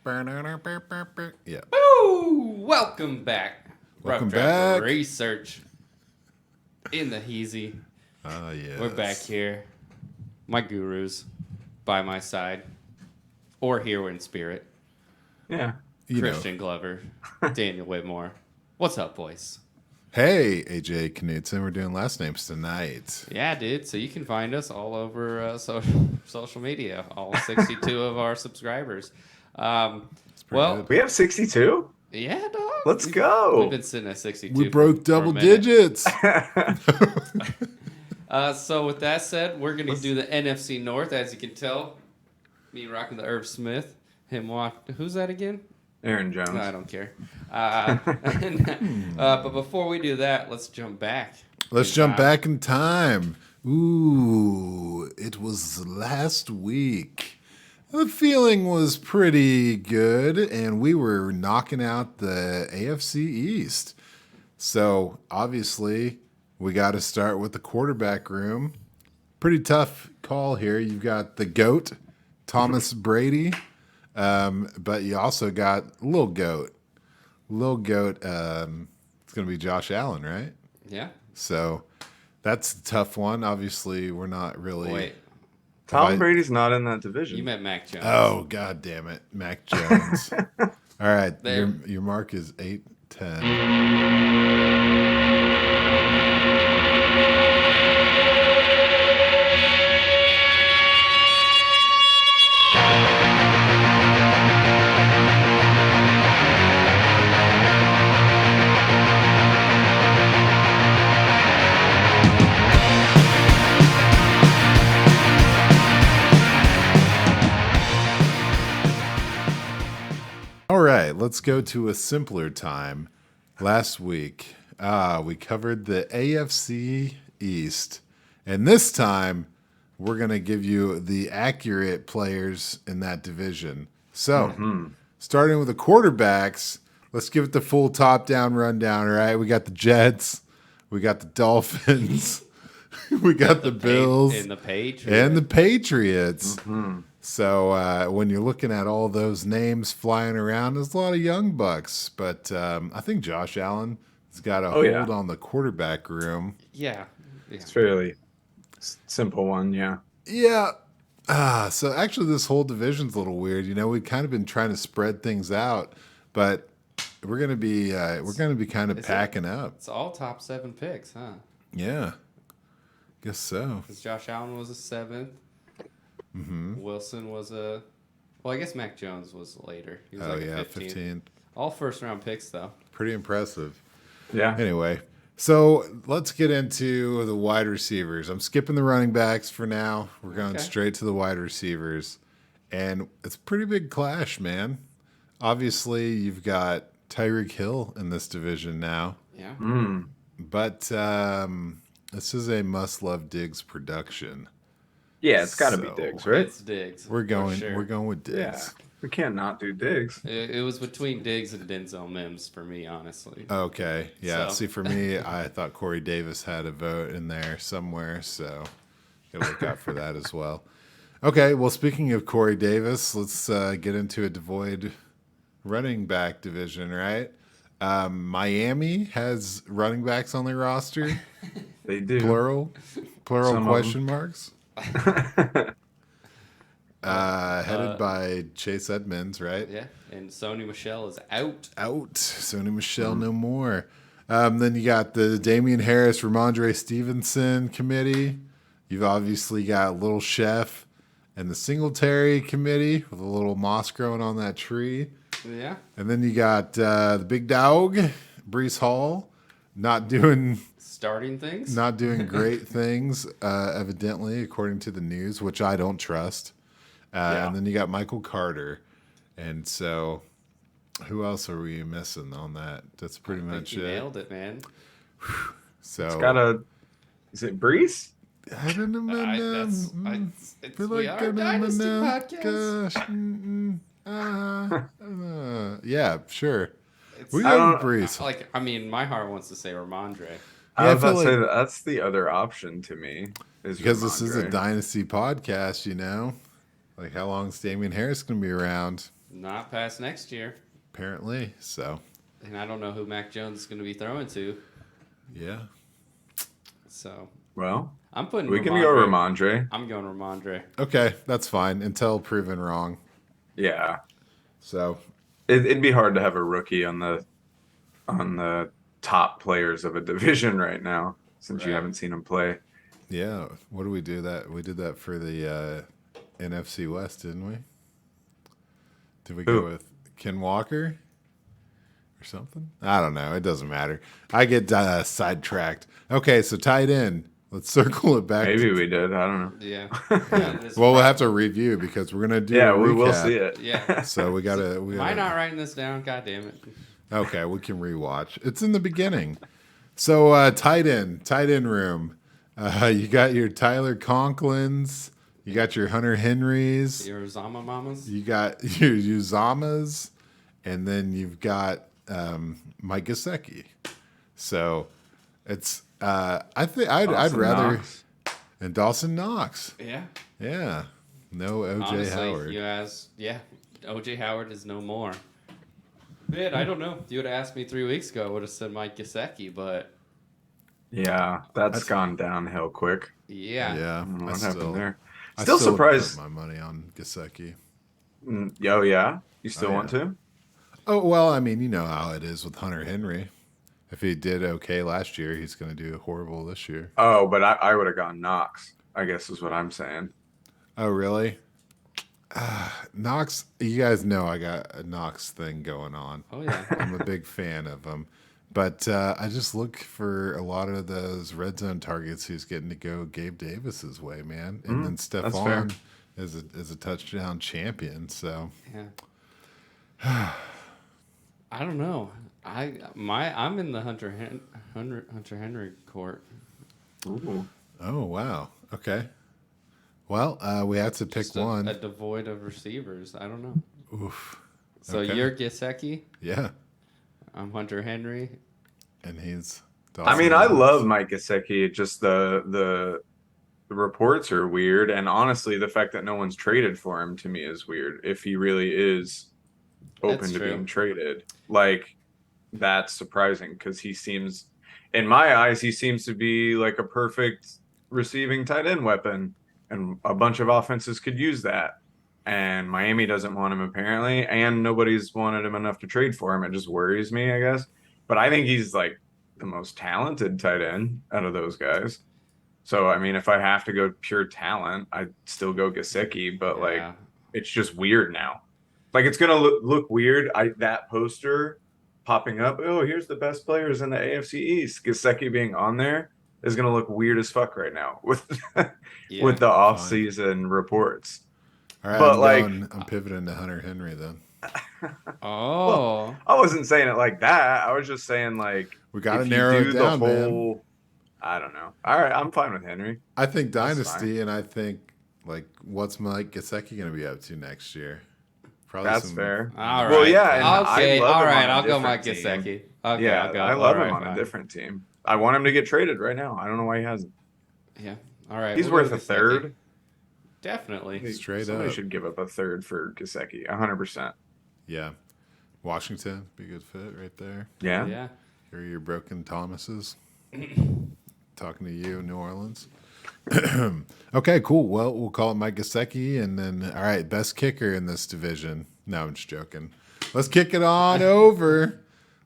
Yeah. Woo! Welcome back. Welcome Rough Draft back. Research in the Heezy. Yes. We're back here. My gurus by my side. Or here in spirit. Yeah. Christian Glover. Daniel Whitmore. What's up, boys? Hey, AJ Knudsen. We're doing last names tonight. Yeah, dude. So you can find us all over social media. All 62 of our subscribers. Well, Well, We have 62? yeah, dog. Let's go. We've been sitting at 62. we broke for a double minute. digits. So with that said, we're going to do the NFC North. As you can tell, me rocking the Irv Smith. Him walk. Who's that again? Aaron Jones. No, I don't care. But before we do that, let's jump back. Let's jump back in time. Ooh, it was last week. The feeling was pretty good, and we were knocking out the AFC East. So, obviously, we got to start with the quarterback room. Pretty tough call here. You've got the GOAT, Thomas Brady, but you also got Lil GOAT. Lil GOAT, it's going to be Josh Allen, right? Yeah. So, that's a tough one. Obviously, we're not really... Wait. Tom Brady's not in that division. You meant Mac Jones. Oh, God damn it. Mac Jones. All right. There. Your mark is 8-10. All right, let's go to a simpler time. Last week, we covered the AFC East. And this time, we're going to give you the accurate players in that division. So, starting with the quarterbacks, let's give it the full top-down rundown, all right? We got the Jets. We got the Dolphins. We got the Bills. And the Patriots. And the Patriots. So when you're looking at all those names flying around, there's a lot of young bucks. But I think Josh Allen has got a hold on the quarterback room. Yeah. It's fairly simple one, yeah. Yeah. So actually, this whole division's a little weird. You know, we've kind of been trying to spread things out, but we're gonna be kind of packing up. It's all top 7 picks, huh? Yeah. Guess so. Because Josh Allen was a 7th. Wilson was a... Well, I guess Mac Jones was later. He was a 15th. All first-round picks, though. Pretty impressive. Yeah. Anyway, so let's get into the wide receivers. I'm skipping the running backs for now. We're going straight to the wide receivers. And it's a pretty big clash, man. Obviously, you've got Tyreek Hill in this division now. Yeah. But this is a must-love Diggs production. Yeah, it's got to be Diggs, right? It's Diggs. We're going with Diggs. Yeah. We can't not do Diggs. It was between Diggs and Denzel Mims for me, honestly. Okay. Yeah. So. See, for me, I thought Corey Davis had a vote in there somewhere, so gotta look out for that as well. Okay. Well, speaking of Corey Davis, let's get into a devoid running back division, right? Miami has running backs on their roster. They do. Plural Some question marks. Headed by Chase Edmonds, right? Yeah. And Sony Michel is out. Out. Sony Michel no more. Then you got the Damian Harris, Ramondre Stevenson committee. You've obviously got Little Chef and the Singletary committee with a little moss growing on that tree. Yeah. And then you got the big dog, Brees Hall, not doing great things, evidently, according to the news, which I don't trust. And then you got Michael Carter. And so, who else are we missing on that? That's pretty much it. Nailed it, man. So It's got a... Is it Brees? I don't know. We are a Dynasty podcast. Gosh. Yeah, sure. We I go don't- with Brees. My heart wants to say Ramondre. I was I about to feel say that's the other option to me. Because this is a Ramondre. Dynasty podcast, you know? Like, how long is Damian Harris going to be around? Not past next year. Apparently, so. And I don't know who Mac Jones is going to be throwing to. Yeah. So. Well, I'm putting we can go Ramondre. I'm going Ramondre. Okay, that's fine until proven wrong. Yeah. So. It'd be hard to have a rookie on the top players of a division right now since you haven't seen him play. Yeah. What do we do that? We did that for the NFC West, didn't we? Did we go with Ken Walker or something? I don't know. It doesn't matter. I get sidetracked. Okay, so tight end. Let's circle it back. Maybe we did. I don't know. Yeah. Well, we'll have to review because we're gonna do. Yeah, a we recap. will see it. Yeah. So we gotta. Am I not writing this down? God damn it. Okay, we can rewatch. It's in the beginning. So tight end room. You got your Tyler Conklins. You got your Hunter Henrys. Your Uzama Mamas. You got your Uzamas, and then you've got Mike Gesicki. So it's I think I'd rather Knox. and Dawson Knox. Yeah. Yeah, no OJ Honestly, Howard. OJ Howard is no more. Man, I don't know. If you would have asked me 3 weeks ago, I would have said Mike Gesicki, but Yeah, that's gone downhill quick. yeah. Yeah, What happened there? I Still would surprised. put my money on Gesicki. Oh yeah, you still want yeah. to? Oh well, I mean, you know how it is with Hunter Henry. If he did okay last year, he's going to do horrible this year. Oh, but I would have gone Knox, I guess is what I'm saying. Oh, really? Knox, you guys know I got a Knox thing going on. Oh, yeah. I'm a big fan of him. But I just look for a lot of those red zone targets who's getting to go Gabe Davis's way, man. And then Stephon is a touchdown champion. So Yeah. I don't know. I'm in the Hunter Henry court. Ooh. oh wow, okay. Well, we have to pick Just one. a devoid of receivers. I don't know. Oof. So Okay. you're Gesicki. Yeah, I'm Hunter Henry. and he's. I mean, I love Mike Gesicki. Just the reports are weird, and honestly, the fact that no one's traded for him to me is weird. If he really is open That's to true. being traded, like that's surprising because he seems, in my eyes, he seems to be like a perfect receiving tight end weapon, and a bunch of offenses could use that. And Miami doesn't want him apparently, and nobody's wanted him enough to trade for him. It just worries me, I guess. But I think he's like the most talented tight end out of those guys. So I mean, if I have to go pure talent, I'd still go Gesicki. But like, it's just weird now. Like it's gonna look weird. That poster popping up. Oh, here's the best players in the AFC East. Gesicki being on there is gonna look weird as fuck right now with with the off-season reports. All right, But I'm pivoting to Hunter Henry then. Oh. Well, I wasn't saying it like that. I was just saying like We got to if narrow you it do down, the man. whole. I don't know. All right, I'm fine with Henry. I think That's Dynasty, and I think like what's Mike Gesicki going to be up to next year? Probably That's fair. All right. Well, yeah. And Okay. I love All him right. on a I'll go different Mike team. Gesicki. Okay. Yeah, I'll go. I love All him right, on a fine. different team. I want him to get traded right now. I don't know why he hasn't. Yeah. All right. He's we'll worth go a Gesicki. third. Definitely. Straight Somebody up. should give up a third for Gesicki. 100%. Yeah. Washington, be a good fit right there. Yeah. Yeah. Here are your broken Thomases. Talking to you, New Orleans. Okay, cool. Well, we'll call it Mike Gesicki, and then all right, best kicker in this division. No, I'm just joking. Let's kick it on over.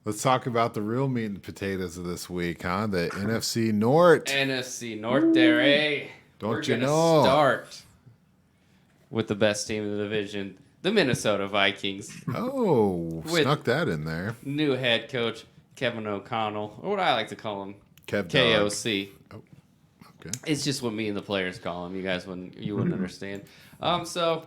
Let's talk about the real meat and potatoes of this week, huh? The NFC North. NFC North there, eh? Don't We're you gonna know? start with the best team in the division, the Minnesota Vikings. Oh, With- snuck that in there. New head coach Kevin O'Connell, or what I like to call him, Kev KOC. Okay. It's just what me and the players call him. You guys wouldn't understand. So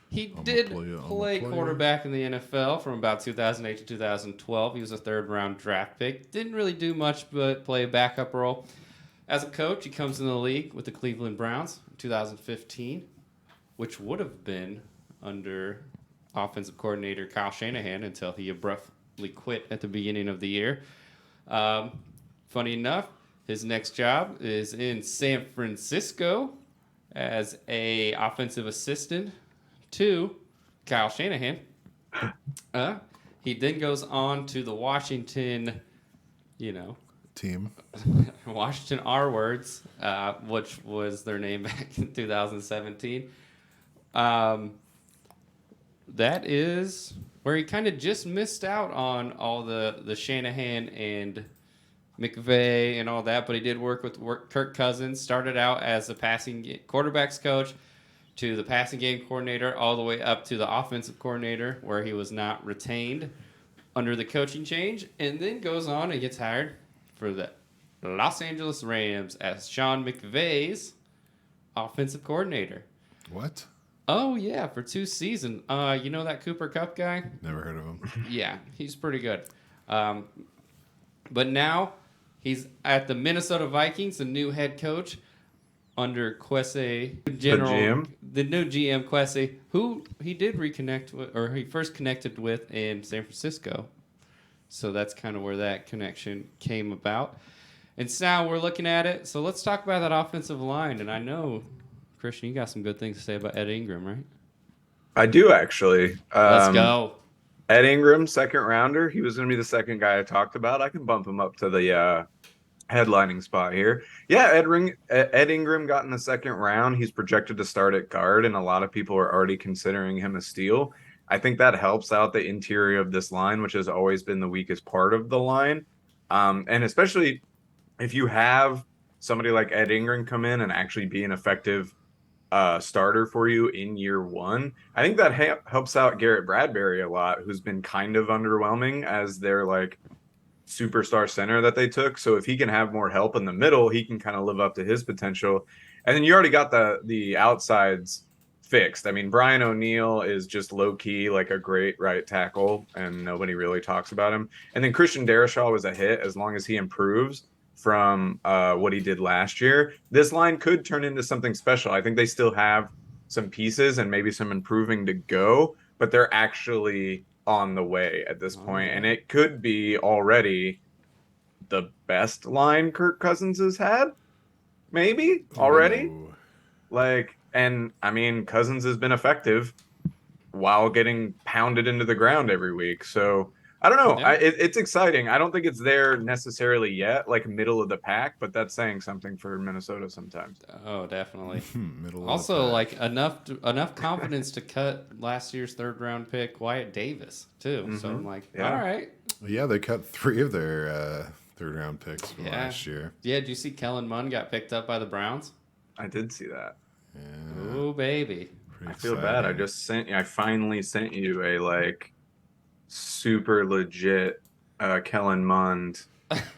he I'm a did player, I'm a play player. quarterback in the NFL from about 2008 to 2012. He was a third-round draft pick. Didn't really do much but play a backup role. As a coach, he comes in the league with the Cleveland Browns in 2015, which would have been under offensive coordinator Kyle Shanahan until he abruptly quit at the beginning of the year. Funny enough, his next job is in San Francisco as a offensive assistant to Kyle Shanahan. He then goes on to the Washington, Team. Washington R Words, which was their name back in 2017. That is where he kind of just missed out on all the Shanahan and McVay and all that, but he did work with Kirk Cousins. Started out as a quarterbacks coach to the passing game coordinator, all the way up to the offensive coordinator, where he was not retained under the coaching change, and then goes on and gets hired for the Los Angeles Rams as Sean McVay's offensive coordinator. What? Oh, yeah, for 2 seasons. You know that Cooper Kupp guy? Never heard of him. Yeah, he's pretty good. But now he's at the Minnesota Vikings, the new head coach under Kwesi, the new GM Kwesi, who he did reconnect with, or he first connected with in San Francisco. So that's kind of where that connection came about. And so now we're looking at it. So let's talk about that offensive line. And I know, Christian, you got some good things to say about Ed Ingram, right? I do, actually. Let's go. Ed Ingram, second rounder. He was going to be the second guy I talked about. I can bump him up to the headlining spot here. Yeah, Ed Ingram got in the second round. He's projected to start at guard, and a lot of people are already considering him a steal. I think that helps out the interior of this line, which has always been the weakest part of the line. And especially if you have somebody like Ed Ingram come in and actually be an effective starter for you in year one, I think that helps out Garrett Bradbury a lot, who's been kind of underwhelming as their like superstar center that they took. So if he can have more help in the middle, he can kind of live up to his potential. And then you already got the outsides fixed. I mean, Brian O'Neill is just low key like a great right tackle, and nobody really talks about him. And then Christian Darrisaw was a hit. As long as he improves from what he did last year, this line could turn into something special. I think they still have some pieces and maybe some improving to go, but they're actually on the way at this point, and it could be already the best line Kirk Cousins has had, maybe already. Ooh. And I mean, Cousins has been effective while getting pounded into the ground every week. So I don't know. Yeah. It's exciting. I don't think it's there necessarily yet, like middle of the pack, but that's saying something for Minnesota sometimes. Oh, definitely. Middle Also, of the like enough confidence to cut last year's third round pick Wyatt Davis too. So I'm like, Yeah. all right. Yeah, they cut 3 of their third round picks from last year. Yeah, did you see Kellen Mond got picked up by the Browns? I did see that. Yeah, Oh, baby. I feel bad. I finally sent you a like super legit Kellen Mond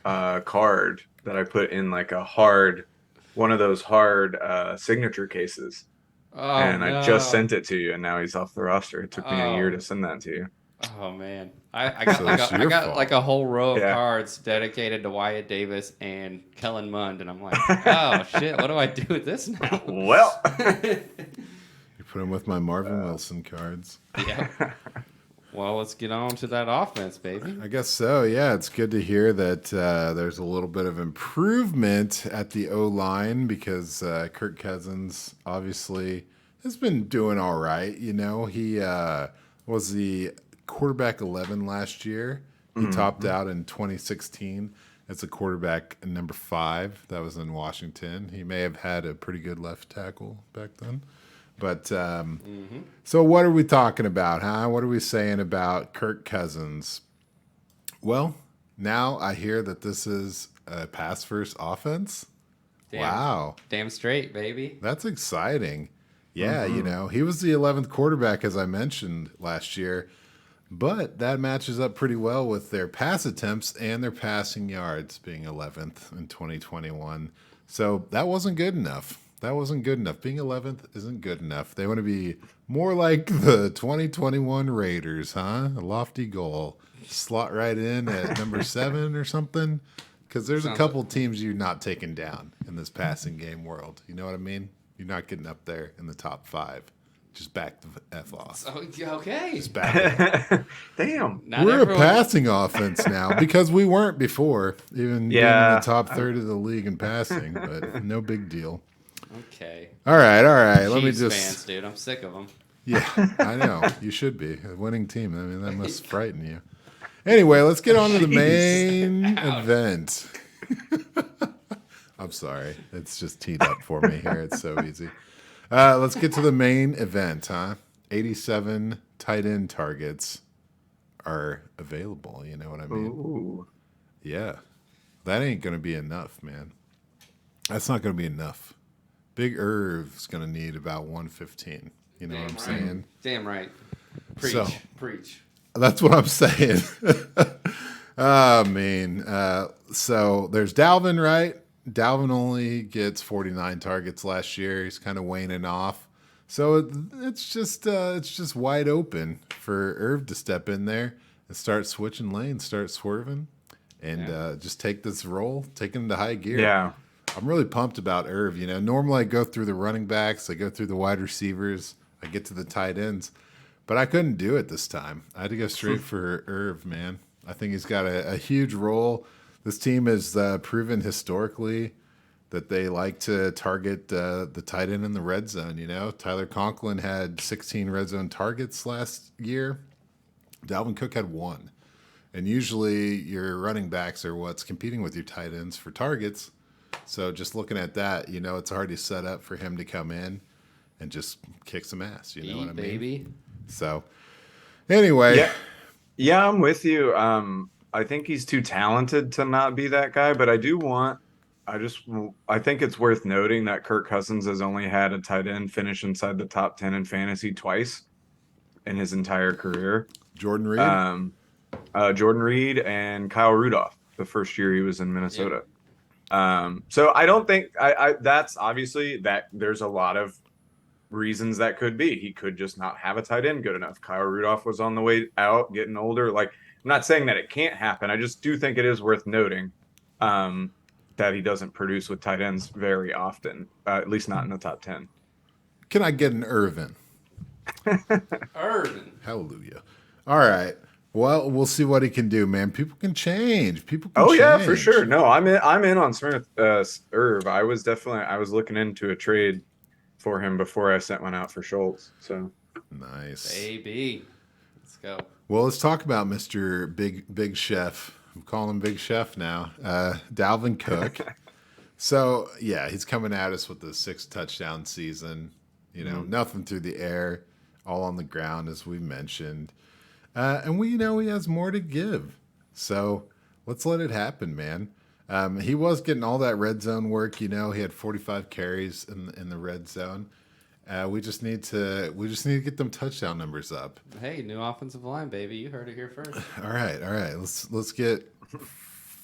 card that I put in like one of those hard signature cases. Oh, And no. I just sent it to you, and now he's off the roster. It took me a year to send that to you. Oh man, I got So like it's I your got fault. like a whole row of Yeah. cards dedicated to Wyatt Davis and Kellen Mond, and I'm like, oh shit, what do I do with this now? Well, You put them with my Marvin Wilson cards. Yeah. Well, let's get on to that offense, baby. I guess so. Yeah, it's good to hear that there's a little bit of improvement at the O-line because Kirk Cousins obviously has been doing all right. You know, he was the quarterback 11 last year. He topped out in 2016 as a quarterback number 5. That was in Washington. He may have had a pretty good left tackle back then. But so what are we talking about, huh? What are we saying about Kirk Cousins? Well, now I hear that this is a pass-first offense. Wow. Damn straight, baby. That's exciting. Yeah, you know, he was the 11th quarterback, as I mentioned last year, but that matches up pretty well with their pass attempts and their passing yards being 11th in 2021. So that wasn't good enough. That wasn't good enough. Being 11th isn't good enough. They want to be more like the 2021 Raiders, huh? A lofty goal. Slot right in at number 7 or something. Because there's a couple teams you're not taking down in this passing game world. You know what I mean? You're not getting up there in the top 5. Just back the F off. So, okay. Just back it. damn. Not We're everyone- a passing offense now because we weren't before, even being in Yeah. the top third of the league in passing, but no big deal. Okay. All right. Let me Chiefs just. fans, dude. I'm sick of them. Yeah, I know. You should be a winning team. I mean, that must frighten you. Anyway, let's get on to the main Ouch. event. I'm sorry. It's just teed up for me here. It's so easy. Let's get to the main event, huh? 87 tight end targets are available. You know what I mean? Ooh. Yeah. That ain't going to be enough, man. That's not going to be enough. Big Irv's going to need about 115. You know what I'm saying? Damn right. Preach. So- Preach. That's what I'm saying. I mean, so there's Dalvin, right? Dalvin only gets 49 targets last year. He's kind of waning off. So it's just wide open for Irv to step in there and start switching lanes, start swerving, and just take this role, take him to high gear. Yeah. I'm really pumped about Irv. You know, normally I go through the running backs, I go through the wide receivers, I get to the tight ends, but I couldn't do it this time. I had to go straight for Irv, man. I think he's got a huge role. This team has proven historically that they like to target the tight end in the red zone. You know, Tyler Conklin had 16 red zone targets last year. Dalvin Cook had 1. And usually your running backs are what's competing with your tight ends for targets. So just looking at that, you know, it's already set up for him to come in and just kick some ass. You know what I mean? Baby. So anyway, Yeah, I'm with you. I think he's too talented to not be that guy, but I think it's worth noting that Kirk Cousins has only had a tight end finish inside the top 10 in fantasy twice in his entire career. Jordan Reed. Jordan Reed and Kyle Rudolph the first year he was in Minnesota. So I don't think that's obviously that there's a lot of reasons that could be. He could just not have a tight end good enough. Kyle Rudolph was on the way out, getting older. Like, I'm not saying that it can't happen. I just do think it is worth noting that he doesn't produce with tight ends very often, at least not in the top 10. Can I get an Irvin? Irvin. Hallelujah. All right. Well, we'll see what he can do, man. People can change. People can Oh change. yeah, for sure. No, I'm in on Smith Irv. I was looking into a trade for him before I sent one out for Schultz. So Nice. Baby. Let's go. Well, let's talk about Mr. Big Chef. I'm calling him Big Chef now. Dalvin Cook. So, yeah, he's coming at us with the 6 touchdown season. You know, nothing through the air, all on the ground, as we mentioned. And we know he has more to give. So let's let it happen, man. He was getting all that red zone work. You know, he had 45 carries in the red zone. We just need to get them touchdown numbers up. Hey, new offensive line, baby. You heard it here first. All right. Let's get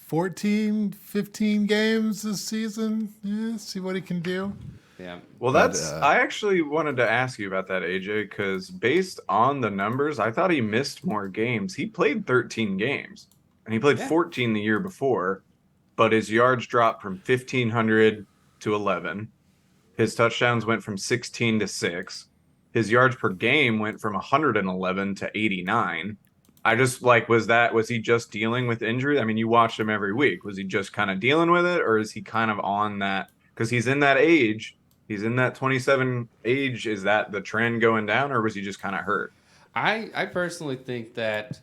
14, 15 games this season. Yeah, see what he can do. Yeah. Well, I actually wanted to ask you about that, AJ, because based on the numbers, I thought he missed more games. He played 13 games, and he played 14 the year before, but his yards dropped from 1,500 to 11. His touchdowns went from 16 to 6. His yards per game went from 111 to 89. I just was he just dealing with injury? I mean, you watched him every week. Was he just kind of dealing with it, or is he kind of on that? Because he's in that age. He's in that 27 age. Is that the trend going down, or was he just kind of hurt? I personally think that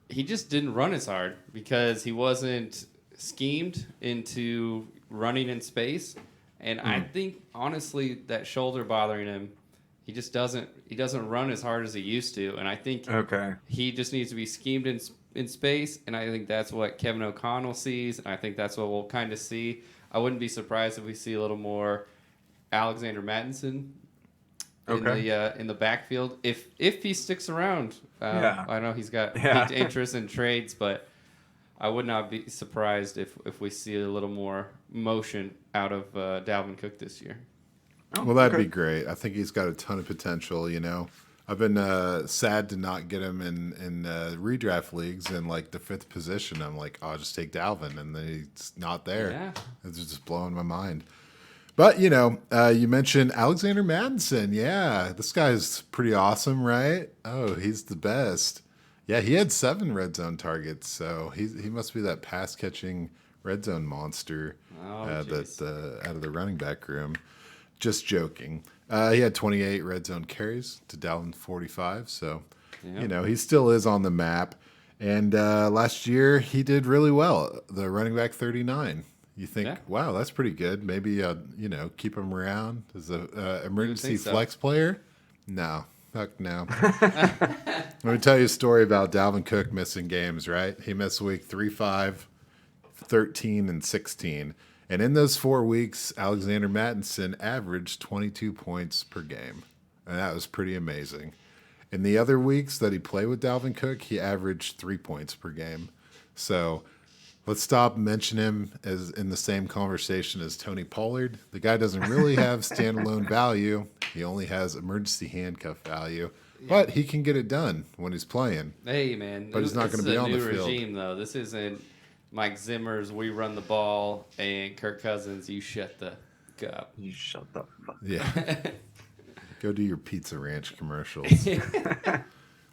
he just didn't run as hard because he wasn't schemed into running in space. And I think, honestly, that shoulder bothering him, he doesn't run as hard as he used to. And I think he just needs to be schemed in space. And I think that's what Kevin O'Connell sees. And I think that's what we'll kind of see. I wouldn't be surprised if we see a little more Alexander Mattinson in the backfield if he sticks around. I know he's got interest in trades, but I would not be surprised if we see a little more motion out of Dalvin Cook this year. Well, that'd be great. I think he's got a ton of potential. You know, I've been sad to not get him in redraft leagues in like the 5th position. I'm like, I'll just take Dalvin, and then he's not there. Yeah. It's just blowing my mind. But, you know, you mentioned Alexander Mattison. Yeah, this guy's pretty awesome, right? Oh, he's the best. Yeah, he had 7 red zone targets, so he must be that pass-catching red zone monster that out of the running back room. Just joking. He had 28 red zone carries to Dalvin 45. So, Yeah. he still is on the map. And last year, he did really well. The running back 39. You think, Yeah. wow, that's pretty good. Maybe, keep him around as a emergency so. flex player? No. Fuck no. Let me tell you a story about Dalvin Cook missing games, right? He missed week 3, 5, 13, and 16. And in those 4 weeks, Alexander Mattinson averaged 22 points per game. And that was pretty amazing. In the other weeks that he played with Dalvin Cook, he averaged 3 points per game. So let's stop mentioning him as in the same conversation as Tony Pollard. The guy doesn't really have standalone value. He only has emergency handcuff value. But he can get it done when he's playing. Hey, man. But he's not gonna be on the This is a new field. regime, though. This isn't Mike Zimmer's "We run the ball" and Kirk Cousins, "You shut the up." You shut the fuck. Yeah. Go do your Pizza Ranch commercials.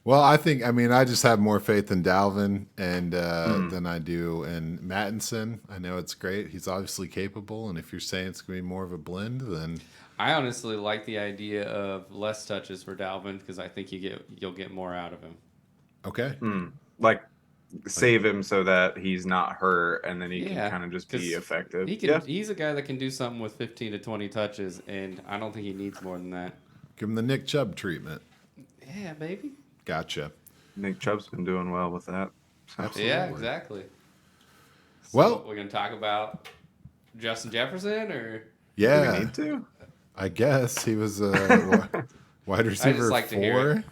Well, I just have more faith in Dalvin and than I do in Mattinson. I know it's great. He's obviously capable, and if you're saying it's going to be more of a blend, then I honestly like the idea of less touches for Dalvin because I think you'll get more out of him. okay. Like, save him so that he's not hurt, and then he can kind of just be 'cause effective. He's a guy that can do something with 15 to 20 touches, and I don't think he needs more than that. Give him the Nick Chubb treatment. Yeah, baby. Gotcha. Nick Chubb's been doing well with that. So. Absolutely. Yeah, exactly. So Well- we're gonna talk about Justin Jefferson, or Do Yeah, we need to? I guess he was a wide receiver like to hear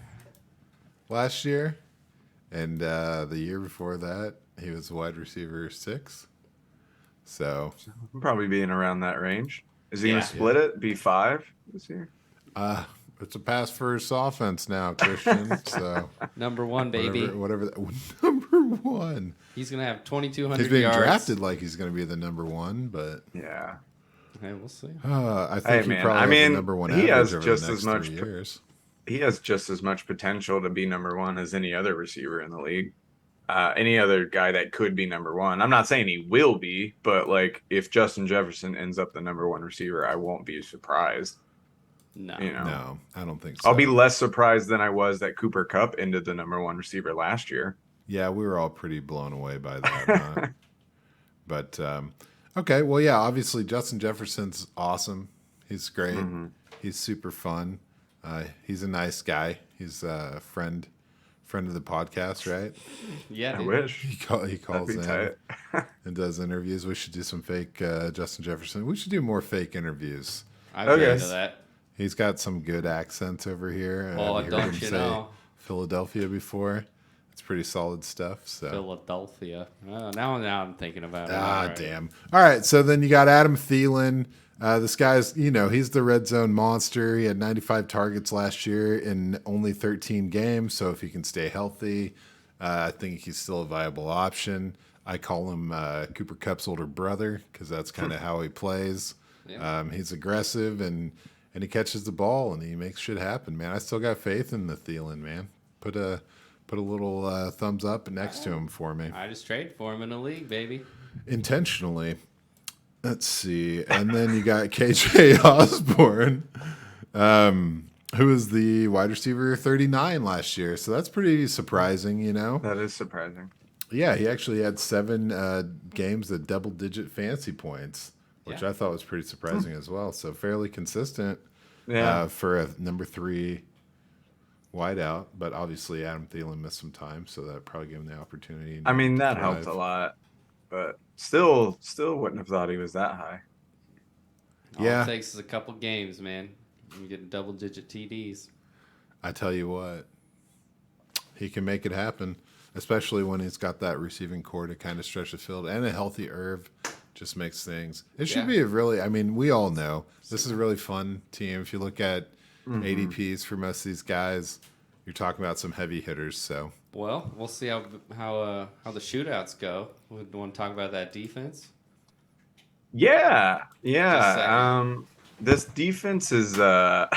4 last year, and the year before that he was wide receiver 6. So Probably being around that range. Is he Yeah. going to split it? Be 5 this year? it's a pass first offense now, Christian. So number one, baby. whatever number 1. He's gonna have 2,200 He's being yards. drafted like he's going to be the number 1, but Yeah. Hey, we'll see. I think Hey, he man, probably I has mean, the number 1 he average has over just the next as much 3 years. He has just as much potential to be number 1 as any other receiver in the league. Any other guy that could be number 1. I'm not saying he will be, but like if Justin Jefferson ends up the number 1 receiver, I won't be surprised. No. You know, No, I don't think so. I'll be less surprised than I was that Cooper Kupp ended the number 1 receiver last year. Yeah, we were all pretty blown away by that. Huh? But okay, well, yeah, obviously Justin Jefferson's awesome. He's great. He's super fun. He's a nice guy. He's a friend of the podcast, right? Yeah, I dude. wish. He That'd calls be in tight. and does interviews. We should do some fake Justin Jefferson. We should do more fake interviews. I've Okay. been into that. He's got some good accents over here. Oh, Have you heard don't him you say know? Philadelphia before? It's pretty solid stuff. So. Philadelphia. Oh, now I'm thinking about it. Ah, All right. damn. All right, so then you got Adam Thielen. This guy's, he's the red zone monster. He had 95 targets last year in only 13 games. So if he can stay healthy, I think he's still a viable option. I call him Cooper Kupp's older brother because that's kind of how he plays. Yeah. He's aggressive and he catches the ball and he makes shit happen, man. I still got faith in the Thielen, man. Put a little thumbs up next to him for me. I just traded for him in the league, baby. Intentionally. Let's see. And then you got KJ Osborne, who was the wide receiver 39 last year. So that's pretty surprising, That is surprising. Yeah, he actually had 7 games at double-digit fantasy points, which Yeah. I thought was pretty surprising as well. So fairly consistent Yeah. for a number 3 wideout. But obviously Adam Thielen missed some time, so that probably gave him the opportunity. I mean, that to helped thrive. a lot, but still wouldn't have thought he was that high. All Yeah. it takes is a couple games, man. You get double-digit TDs. I tell you what, he can make it happen, especially when he's got that receiving core to kind of stretch the field, and a healthy Irv just makes things. It should Yeah. be we all know this is a really fun team. If you look at ADPs for most of these guys, you're talking about some heavy hitters. So Well, we'll see how the shootouts go. We want to talk about that defense. Yeah. Just a second. This defense is oh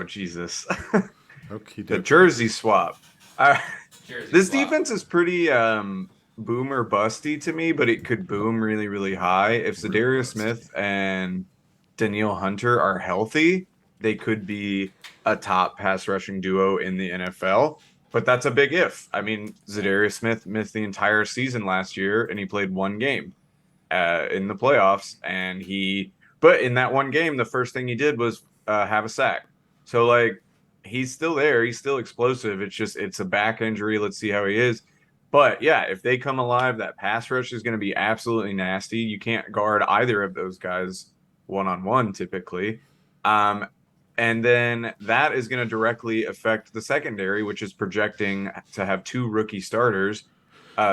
Jesus. okay, The jersey swap. Jersey This swap. defense is pretty boomer busty to me, but it could boom really, really high if Really Zadarius busty. Smith and Danielle Hunter are healthy, they could be a top pass rushing duo in the NFL. But that's a big if. I mean, Zadarius Smith missed the entire season last year, and he played one game in the playoffs. But in that one game, the first thing he did was have a sack. So like, he's still there. He's still explosive. It's a back injury. Let's see how he is. But yeah, if they come alive, that pass rush is going to be absolutely nasty. You can't guard either of those guys one on one typically. Um, and then that is going to directly affect the secondary, which is projecting to have two rookie starters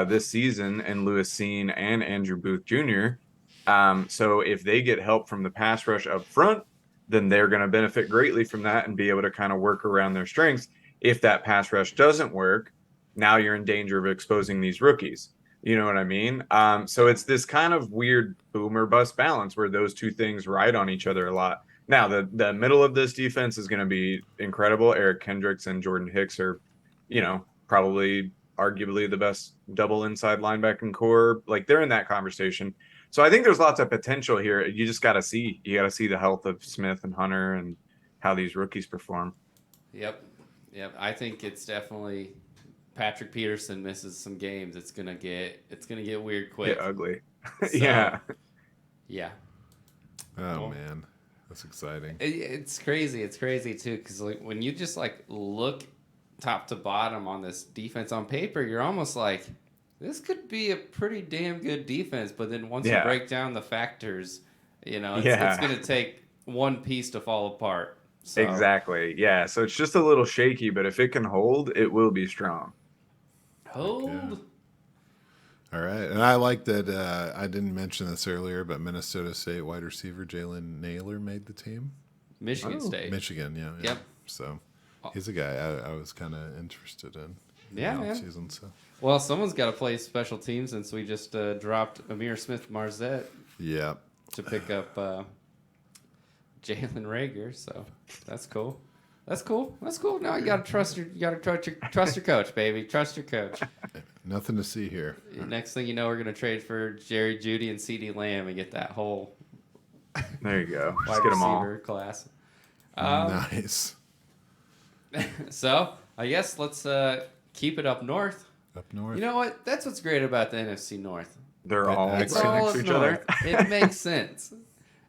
this season in Lewis Cine and Andrew Booth Jr. So if they get help from the pass rush up front, then they're going to benefit greatly from that and be able to kind of work around their strengths. If that pass rush doesn't work, now you're in danger of exposing these rookies. You know what I mean? So it's this kind of weird boom or bust balance where those two things ride on each other a lot. Now, the middle of this defense is going to be incredible. Eric Kendricks and Jordan Hicks are, probably arguably the best double inside linebacking core. Like, they're in that conversation. So I think there's lots of potential here. You just got to see. You got to see the health of Smith and Hunter and how these rookies perform. Yep. I think it's definitely Patrick Peterson misses some games. It's gonna get weird quick. Get ugly. So, yeah. Yeah. Oh man, that's exciting. It's crazy. It's crazy too, because like when you just like look top to bottom on this defense on paper, you're almost like, this could be a pretty damn good defense. But then once you break down the factors, it's going to take one piece to fall apart. So. Exactly. Yeah. So it's just a little shaky, but if it can hold, it will be strong. Hold. Okay. All right. And I like that I didn't mention this earlier, but Minnesota State wide receiver Jalen Naylor made the team. Michigan State. Michigan, yeah. Yep. So he's a guy I was kind of interested in. Yeah. Season, so. Well, someone's got to play special teams since we just dropped Amir Smith-Marzette. Yeah. To pick up Jalen Rager, so that's cool. That's cool. Now you gotta trust your coach, baby. Trust your coach. Nothing to see here. Next thing you know, we're gonna trade for Jerry Jeudy and CeeDee Lamb and get that whole there you go. wide Just get them all. receiver class. Nice. So I guess let's keep it up north. Up north. You know what? That's what's great about the NFC North. They're all right It's next all to up each other. north. It makes sense.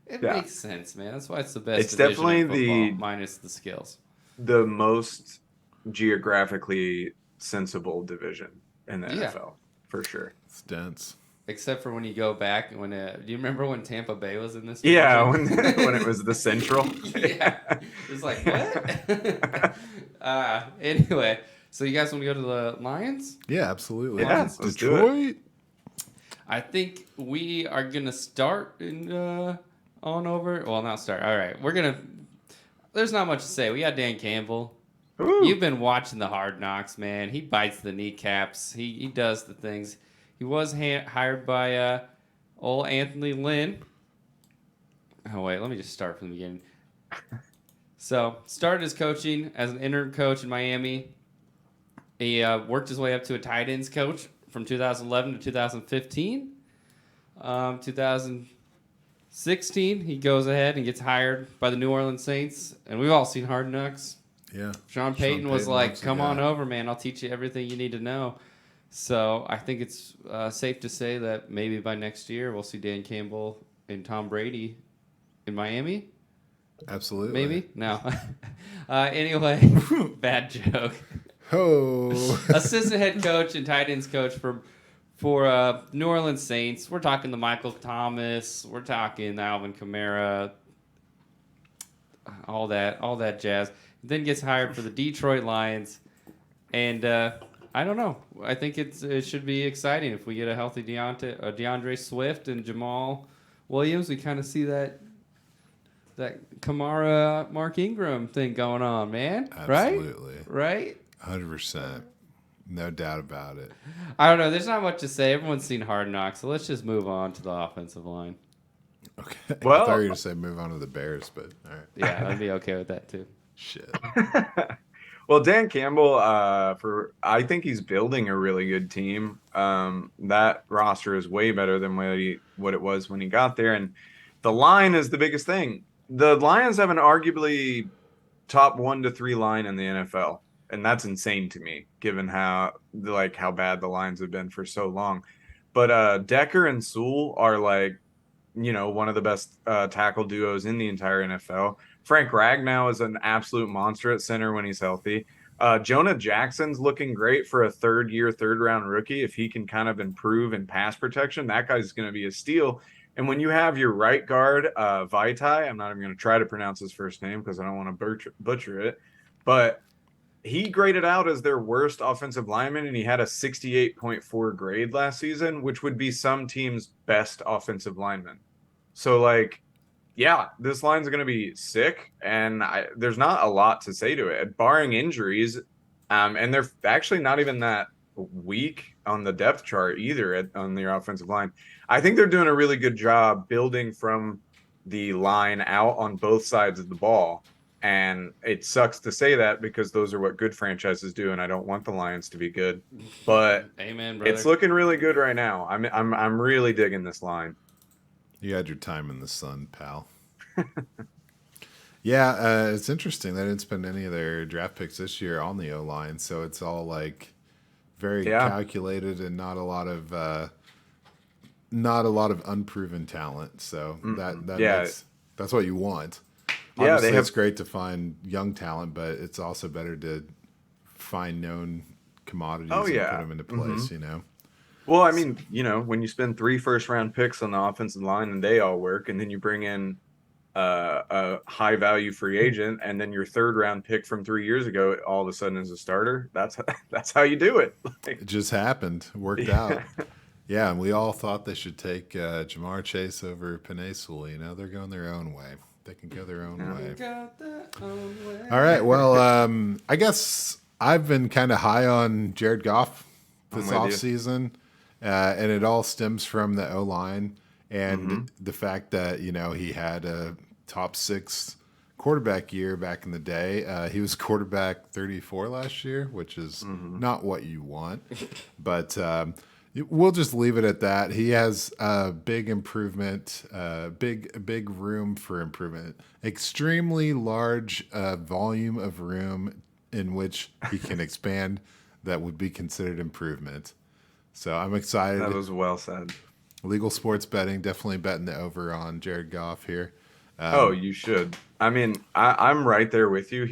It Yeah. makes sense, man. That's why it's the best. It's division in definitely football, the- minus the skills. The most geographically sensible division in the Yeah. NFL, for sure. It's dense. Except for when you go back when do you remember when Tampa Bay was in this? Yeah, division? when it was the Central. Yeah, it was like what? Anyway, so you guys want to go to the Lions? Yeah, absolutely. Yeah, It's let's do it. Detroit. I think we are gonna start in on over. Well, not start. All right, we're gonna. There's not much to say. We got Dan Campbell. Ooh. You've been watching the Hard Knocks, man. He bites the kneecaps. He does the things. He was hired by old Anthony Lynn. Oh, wait. Let me just start from the beginning. So, started his coaching as an interim coach in Miami. He worked his way up to a tight ends coach from 2011 to 2015. 2016, he goes ahead and gets hired by the New Orleans Saints. And we've all seen Hard Knocks. Yeah. Sean Payton was like, loves the come on guy. over, man. I'll teach you everything you need to know. So I think it's safe to say that maybe by next year we'll see Dan Campbell and Tom Brady in Miami. Absolutely. Maybe? No. Anyway, bad joke. Oh. Assistant head coach and tight ends coach for New Orleans Saints. We're talking the Michael Thomas. We're talking Alvin Kamara. All that jazz. Then gets hired for the Detroit Lions, and I don't know. I think it should be exciting if we get a healthy DeAndre Swift and Jamal Williams. We kind of see that Kamara Mark Ingram thing going on, man. Absolutely. Right? 100%. No doubt about it. I don't know. There's not much to say. Everyone's seen Hard Knocks, so let's just move on to the offensive line. Okay. Well- I thought you were going to say move on to the Bears, but all right. Yeah, I'd be okay with that too. Shit. Well, Dan Campbell, I think he's building a really good team. That roster is way better than what it was when he got there, and the line is the biggest thing. the Lions have an arguably top 1 to 3 line in the NFL, and that's insane to me, given how bad the Lions have been for so long. But Decker and Sewell are like, one of the best tackle duos in the entire NFL. Frank Ragnow is an absolute monster at center when he's healthy. Jonah Jackson's looking great for a third round rookie. If he can kind of improve in pass protection, that guy's going to be a steal. And when you have your right guard, Vaitai, I'm not even going to try to pronounce his first name because I don't want to butcher it, but he graded out as their worst offensive lineman, and he had a 68.4 grade last season, which would be some team's best offensive lineman. So, like, yeah, this line's going to be sick, and there's not a lot to say to it, barring injuries. And they're actually not even that weak on the depth chart either on their offensive line. I think they're doing a really good job building from the line out on both sides of the ball. And it sucks to say that because those are what good franchises do, and I don't want the Lions to be good. But Amen, brother. It's looking really good right now. I'm really digging this line. You had your time in the sun, pal. Yeah, it's interesting. They didn't spend any of their draft picks this year on the O-line, so it's all like very calculated and not a lot of unproven talent. So that's what you want. Obviously, it's great to find young talent, but it's also better to find known commodities and put them into place, Well, I mean, when you spend 3 first-round picks on the offensive line and they all work, and then you bring in a high-value free agent, and then your 3rd-round pick from 3 years ago all of a sudden is a starter, that's how you do it. It just happened. Worked out. Yeah, and we all thought they should take Jamar Chase over Penei Sewell. They're going their own way. They can go their own way. All right. Well, I guess I've been kind of high on Jared Goff this offseason, and it all stems from the O-line and the fact that, he had a top 6 quarterback year back in the day. He was quarterback 34 last year, which is not what you want, but we'll just leave it at that. He has a big improvement, big room for improvement, extremely large volume of room in which he can expand that would be considered improvement. So I'm excited. That was well said. Legal sports betting, definitely betting the over on Jared Goff here. You should. I mean, I'm right there with you.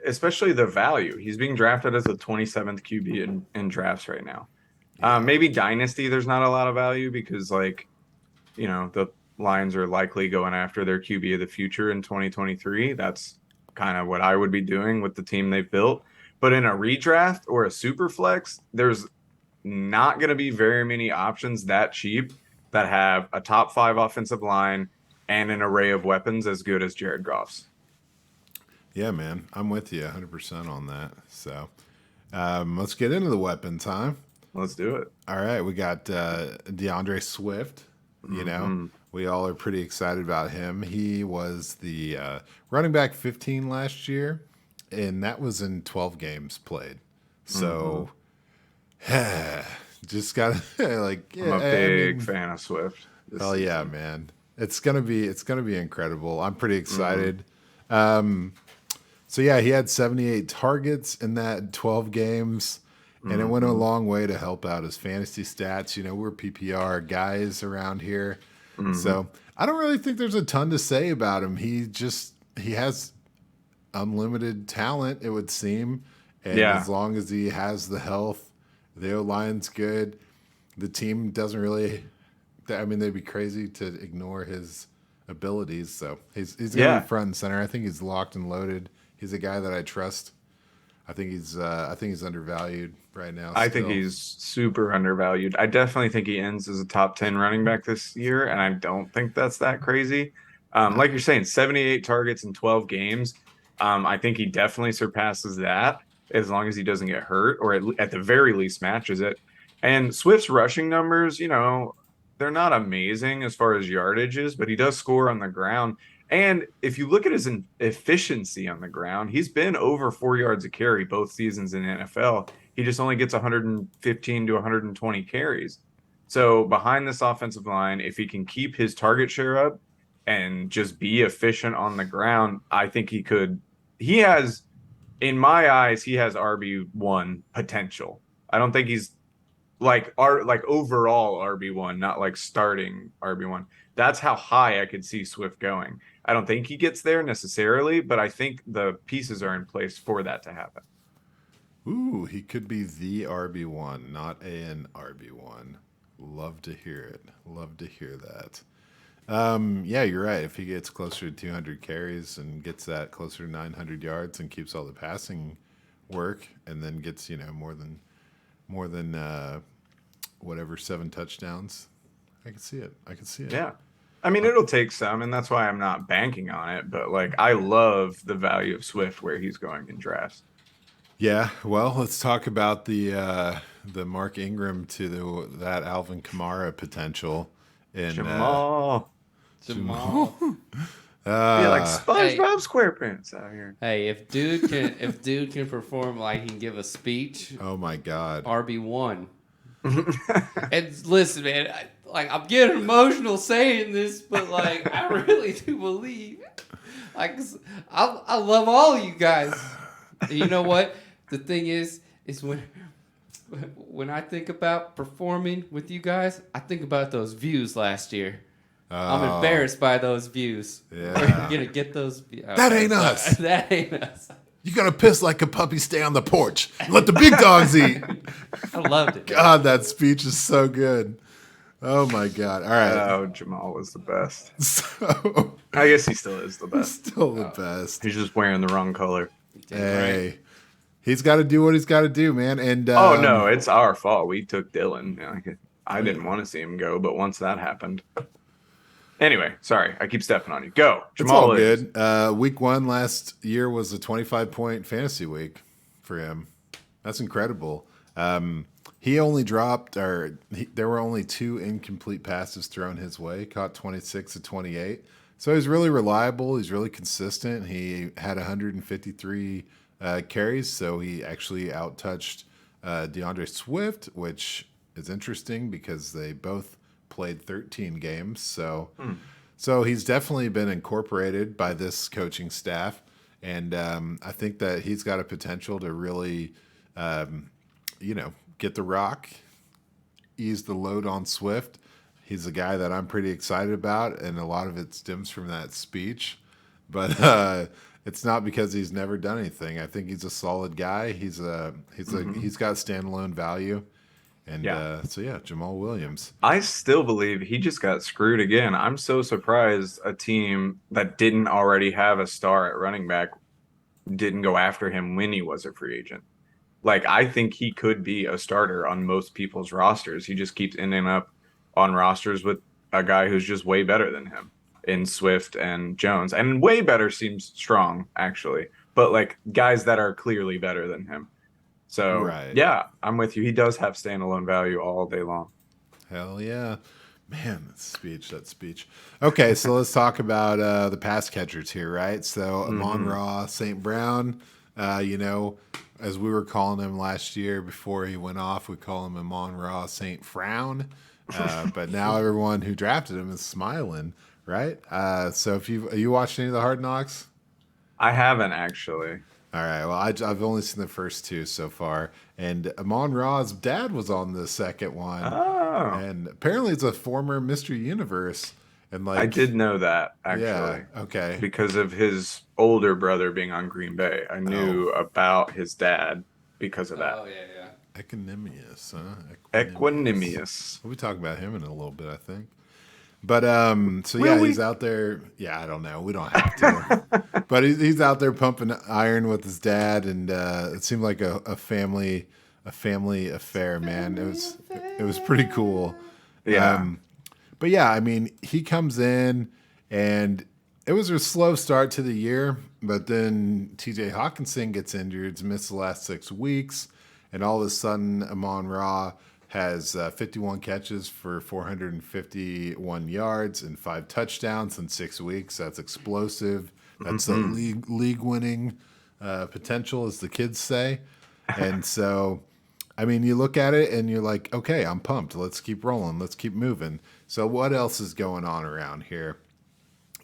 Especially the value. He's being drafted as the 27th QB in drafts right now. Maybe Dynasty, there's not a lot of value because, the Lions are likely going after their QB of the future in 2023. That's kind of what I would be doing with the team they've built. But in a redraft or a super flex, there's not going to be very many options that cheap that have a top 5 offensive line and an array of weapons as good as Jared Goff's. Yeah, man. I'm with you 100% on that. So let's get into the weapons, huh? Let's do it. All right. We got DeAndre Swift. We all are pretty excited about him. He was the running back 15 last year, and that was in 12 games played. So just got to I'm a big fan of Swift. Hell yeah, man. It's gonna be incredible. I'm pretty excited. So yeah, he had 78 targets in that 12 games. And it went a long way to help out his fantasy stats. We're PPR guys around here. So I don't really think there's a ton to say about him. He has unlimited talent, it would seem. And as long as he has the health, the O-line's good. The team doesn't really, they'd be crazy to ignore his abilities. So he's going to be front and center. I think he's locked and loaded. He's a guy that I trust. I think he's undervalued right now. I think he's super undervalued. I definitely think he ends as a top 10 running back this year, and I don't think that's that crazy. Like you're saying, 78 targets in 12 games. I think he definitely surpasses that as long as he doesn't get hurt, or at the very least matches it. And Swift's rushing numbers, they're not amazing as far as yardage is, but he does score on the ground. And if you look at his efficiency on the ground, he's been over 4 yards a carry both seasons in the NFL. He just only gets 115 to 120 carries. So behind this offensive line, if he can keep his target share up, and just be efficient on the ground, I think he could. He has, in my eyes, he has RB1 potential. I don't think he's like overall RB1, not like starting RB1. That's how high I could see Swift going. I don't think he gets there necessarily, but I think the pieces are in place for that to happen. Ooh, he could be the RB1, not an RB1. Love to hear it. Love to hear that. Yeah, you're right. If he gets closer to 200 carries and gets that closer to 900 yards and keeps all the passing work, and then gets more than whatever 7 touchdowns, I can see it. I can see it. Yeah. I mean, it'll take some, and that's why I'm not banking on it. But like, I love the value of Swift where he's going in drafts. Yeah. Well, let's talk about the Mark Ingram to that Alvin Kamara potential. And Jamal. Jamal. Yeah, like SpongeBob SquarePants out here. Hey, if dude can perform like he can give a speech, oh my God, RB1. And listen, man, I'm getting emotional saying this, but like I really do believe, like I love all of you guys. And you know what? The thing is when I think about performing with you guys, I think about those views last year. I'm embarrassed by those views. Yeah. Where you're gonna get those views. That ain't us. That ain't us. You gotta piss like a puppy, stay on the porch. Let the big dogs eat. I loved it. God, that speech is so good. Oh my God. All right. Oh, Jamal was the best. So I guess he still is the best. still the best. He's just wearing the wrong color. Hey. Right. He's got to do what he's got to do, man. And Oh no, it's our fault. We took Dylan. I didn't want to see him go, but once that happened. Anyway, sorry, I keep stepping on you. Go, it's Jamal. all good. Week 1 last year was a 25-point fantasy week for him. That's incredible. He only dropped, there were only 2 incomplete passes thrown his way. Caught 26 of 28. So he's really reliable. He's really consistent. He had 153 carries, so he actually outtouched DeAndre Swift, which is interesting because they both played 13 games. So he's definitely been incorporated by this coaching staff, and I think that he's got a potential to really, get the rock, ease the load on Swift. He's a guy that I'm pretty excited about, and a lot of it stems from that speech. But it's not because he's never done anything. I think he's a solid guy. He's got standalone value. And Jamal Williams. I still believe he just got screwed again. I'm so surprised a team that didn't already have a star at running back didn't go after him when he was a free agent. Like, I think he could be a starter on most people's rosters. He just keeps ending up on rosters with a guy who's just way better than him in Swift and Jones. And way better seems strong, actually. But, like, guys that are clearly better than him. So, Yeah, I'm with you. He does have standalone value all day long. Hell yeah. Man, that speech. Okay, so let's talk about the pass catchers here, right? So, Amon-Ra, St. Brown, as we were calling him last year before he went off, we call him Amon-Ra St. Frown. But now everyone who drafted him is smiling, right? So, have you watched any of the Hard Knocks? I haven't, actually. All right. Well, I've only seen the first 2 so far, and Amon-Ra's dad was on the second one. Oh, and apparently it's a former Mr. Universe. And I did know that, actually. Yeah. Okay. Because of his older brother being on Green Bay, I knew about his dad because of that. Oh yeah. Equanimous, huh? Equanimous. We'll be talking about him in a little bit, I think. But he's out there. Yeah, I don't know. We don't have to. But he's out there pumping iron with his dad, and it seemed like a family affair, man. It was pretty cool. Yeah. But yeah, I mean, he comes in, and it was a slow start to the year, but then T.J. Hawkinson gets injured, missed the last 6 weeks, and all of a sudden, Amon-Ra has 51 catches for 451 yards and 5 touchdowns in 6 weeks. That's explosive. That's a league-winning potential, as the kids say. And so, I mean, you look at it and you're like, okay, I'm pumped. Let's keep rolling. Let's keep moving. So what else is going on around here?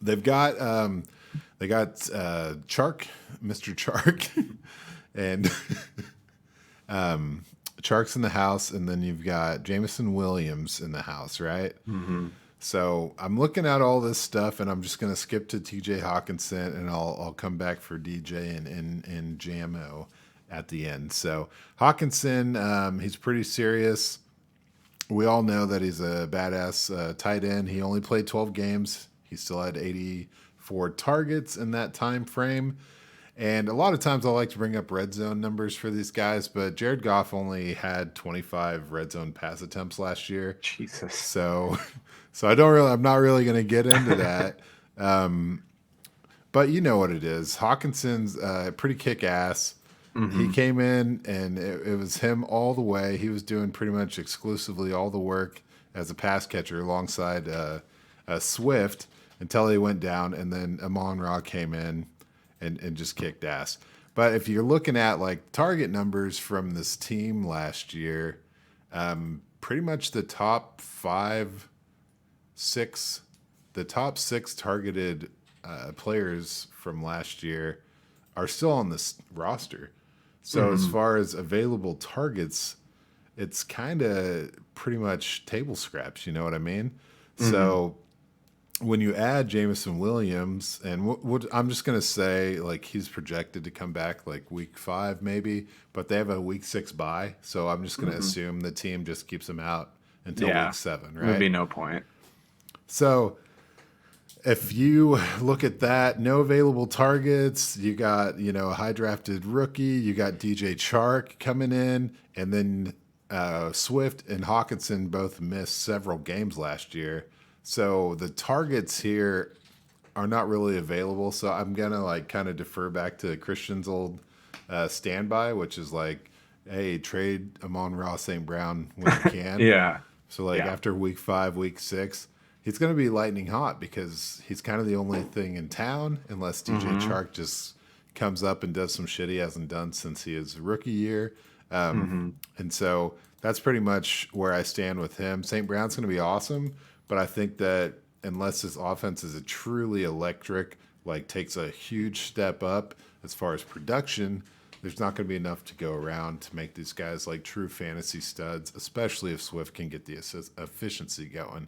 They've got Chark, Mr. Chark, and Chark's in the house, and then you've got Jameson Williams in the house, right? Mm-hmm. So I'm looking at all this stuff, and I'm just going to skip to TJ Hawkinson, and I'll come back for DJ and Jamo at the end. So Hawkinson, he's pretty serious. We all know that he's a badass tight end. He only played 12 games. He still had 84 targets in that time frame. And a lot of times I like to bring up red zone numbers for these guys, but Jared Goff only had 25 red zone pass attempts last year. Jesus. So I'm not really going to get into that. But you know what it is. Hawkinson's pretty kick ass. Mm-hmm. He came in and it was him all the way. He was doing pretty much exclusively all the work as a pass catcher alongside Swift until he went down, and then Amon-Ra came in and just kicked ass. But if you're looking at like target numbers from this team last year, pretty much the top six targeted players from last year are still on this roster. So as far as available targets, it's kind of pretty much table scraps. You know what I mean? So when you add Jameson Williams, and what I'm just going to say, like, he's projected to come back like week 5 maybe, but they have a week 6 bye. So I'm just going to assume the team just keeps him out until week 7, right? There'd be no point. So if you look at that, no available targets, you got, a high drafted rookie, you got DJ Chark coming in, and then Swift and Hawkinson both missed several games last year. So the targets here are not really available. So I'm going to like kind of defer back to Christian's old standby, which is like, hey, trade Amon-Ra St. Brown when you can. Yeah. So after week 5, week 6, he's going to be lightning hot because he's kind of the only thing in town, unless DJ Chark just comes up and does some shit he hasn't done since his rookie year. And so that's pretty much where I stand with him. St. Brown's going to be awesome, but I think that unless his offense is a truly electric, like takes a huge step up as far as production, there's not going to be enough to go around to make these guys like true fantasy studs, especially if Swift can get the efficiency going.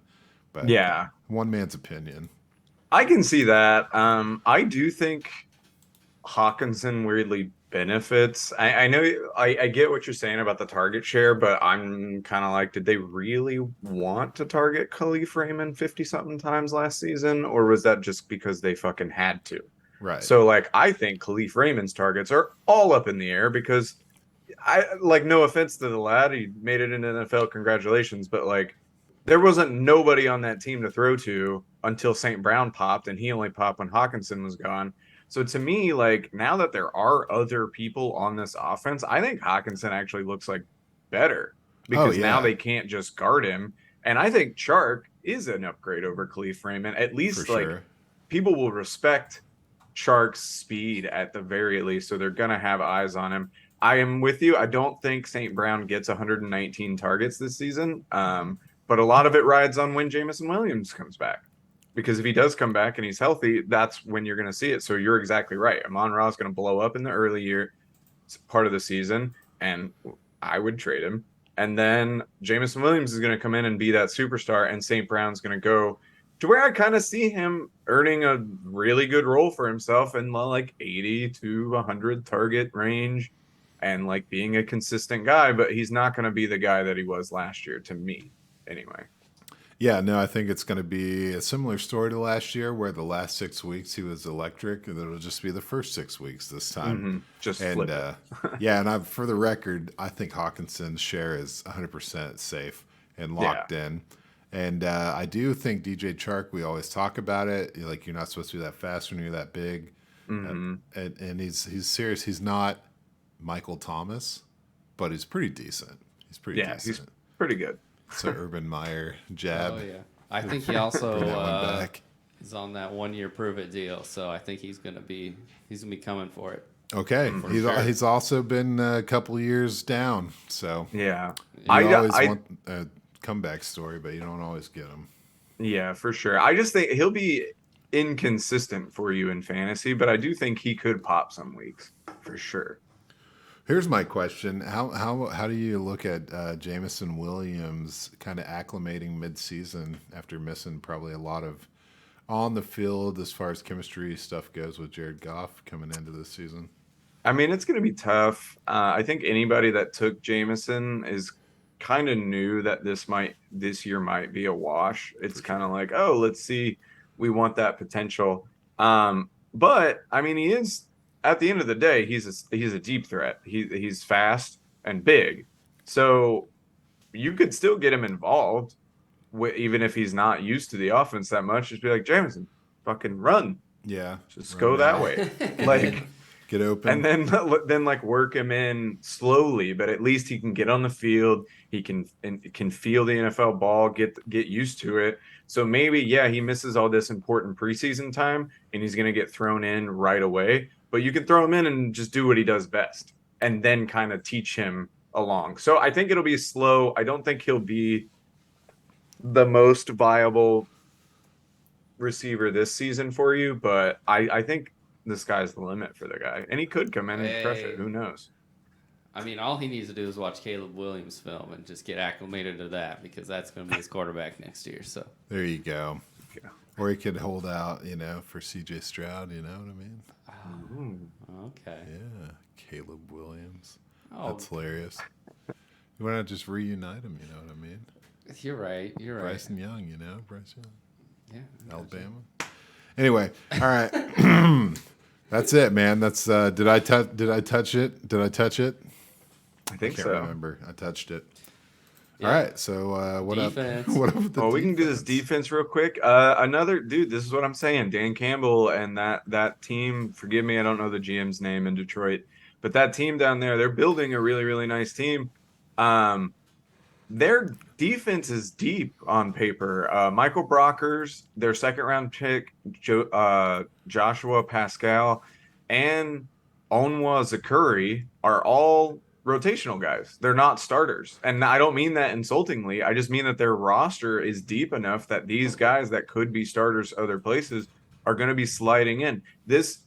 But yeah, one man's opinion. I can see that. I do think Hawkinson weirdly benefits. I know I get what you're saying about the target share, but I'm kind of like, did they really want to target Khalif Raymond 50-something times last season? Or was that just because they fucking had to? Right. So, like, I think Khalif Raymond's targets are all up in the air because no offense to the lad, he made it into NFL, congratulations, but like, there wasn't nobody on that team to throw to until St. Brown popped, and he only popped when Hawkinson was gone. So to me, like, now that there are other people on this offense, I think Hawkinson actually looks like better because now they can't just guard him. And I think Chark is an upgrade over Khalif Raymond. At least, people will respect Chark's speed at the very least, so they're going to have eyes on him. I am with you. I don't think St. Brown gets 119 targets this season, but a lot of it rides on when Jameson Williams comes back. Because if he does come back and he's healthy, that's when you're going to see it. So you're exactly right. Amon-Ra is going to blow up in the early year part of the season, and I would trade him. And then Jameson Williams is going to come in and be that superstar, and St. Brown's going to go to where I kind of see him earning a really good role for himself in like 80 to 100 target range and like being a consistent guy, but he's not going to be the guy that he was last year to me anyway. Yeah, no, I think it's going to be a similar story to last year where the last 6 weeks he was electric, and it'll just be the first 6 weeks this time. Just and flip it. Yeah, and for the record, I think Hawkinson's share is 100% safe and locked in. And I do think DJ Chark, we always talk about it, like you're not supposed to be that fast when you're that big. And he's serious. He's not Michael Thomas, but he's pretty decent. He's pretty decent. He's pretty good. So Urban Meyer jab. Oh yeah, I think he also is on that 1-year prove it deal. So I think he's gonna be coming for it. Okay, he's also been a couple years down. So yeah, you always want a comeback story, but you don't always get them. Yeah, for sure. I just think he'll be inconsistent for you in fantasy, but I do think he could pop some weeks for sure. Here's my question: How do you look at Jamison Williams kind of acclimating mid-season after missing probably a lot of on the field as far as chemistry stuff goes with Jared Goff coming into this season? I mean, it's going to be tough. I think anybody that took Jameson is kind of knew that this year might be a wash. It's kind of like, oh, let's see. We want that potential. But I mean, he is at the end of the day, he's a deep threat. He's fast and big, so you could still get him involved, even if he's not used to the offense that much. Just be like, Jameson, fucking run. Yeah, Just go that way. Like. Get open. And then like work him in slowly, but at least he can get on the field. He can feel the NFL ball, get used to it. So maybe, yeah, he misses all this important preseason time and he's going to get thrown in right away. But you can throw him in and just do what he does best and then kind of teach him along. So I think it'll be slow. I don't think he'll be the most viable receiver this season for you, but I think the sky's the limit for the guy, and he could come in and crush it. Who knows? I mean, all he needs to do is watch Caleb Williams film and just get acclimated to that, because that's going to be his quarterback next year. So there you go. Yeah. Or he could hold out, for C.J. Stroud. You know what I mean? Okay. Yeah, Caleb Williams. Oh. That's hilarious. You want to just reunite him? You know what I mean? You're right. Bryson Young. Bryce Young. Yeah. Alabama. Anyway, all right. That's it, man. That's did I touch it? Did I touch it? I think can't so. Remember. I touched it. Yeah. All right. So what defense. up? What up with the we can do this defense real quick. Another dude. This is what I'm saying. Dan Campbell and that team. Forgive me, I don't know the GM's name in Detroit, but that team down there, they're building a really, really nice team. Their defense is deep on paper. Michael Brockers, their second-round pick, Joshua Pascal, and Onwa Zakuri are all rotational guys. They're not starters. And I don't mean that insultingly. I just mean that their roster is deep enough that these guys that could be starters other places are going to be sliding in. This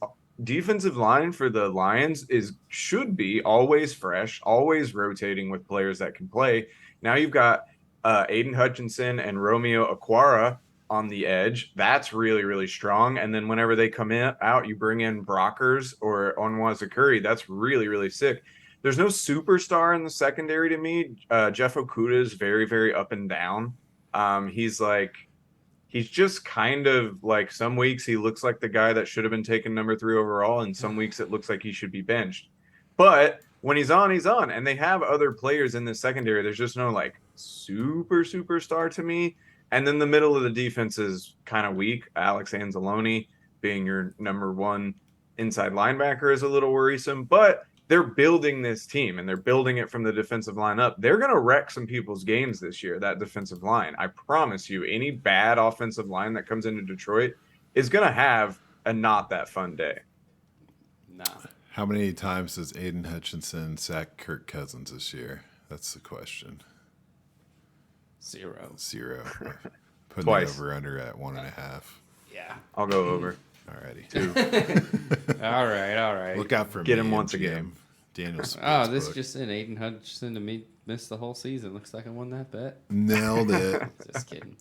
defensive line for the Lions should be always fresh, always rotating with players that can play. Now you've got Aiden Hutchinson and Romeo Aquara on the edge. That's really, really strong. And then whenever they come out, you bring in Brockers or Onwa Zakuri. That's really, really sick. There's no superstar in the secondary to me. Jeff Okudah is very, very up and down. He's just kind of like, some weeks he looks like the guy that should have been taken number 3 overall, and some weeks it looks like he should be benched. But when he's on, he's on. And they have other players in the secondary. There's just no like superstar to me. And then the middle of the defense is kind of weak. Alex Anzalone being your number 1 inside linebacker is a little worrisome, but they're building this team and they're building it from the defensive line up. They're going to wreck some people's games this year, that defensive line. I promise you, any bad offensive line that comes into Detroit is going to have a not that fun day. Nah. How many times does Aiden Hutchinson sack Kirk Cousins this year? That's the question. 0. Putting Twice. it over under at 1.5. Yeah. I'll go over. Alrighty. 2. All right. Look out for Get me him and once GM again. Daniel's. Oh, this just in. Aiden Hutchinson to me missed the whole season. Looks like I won that bet. Nailed it. Just kidding.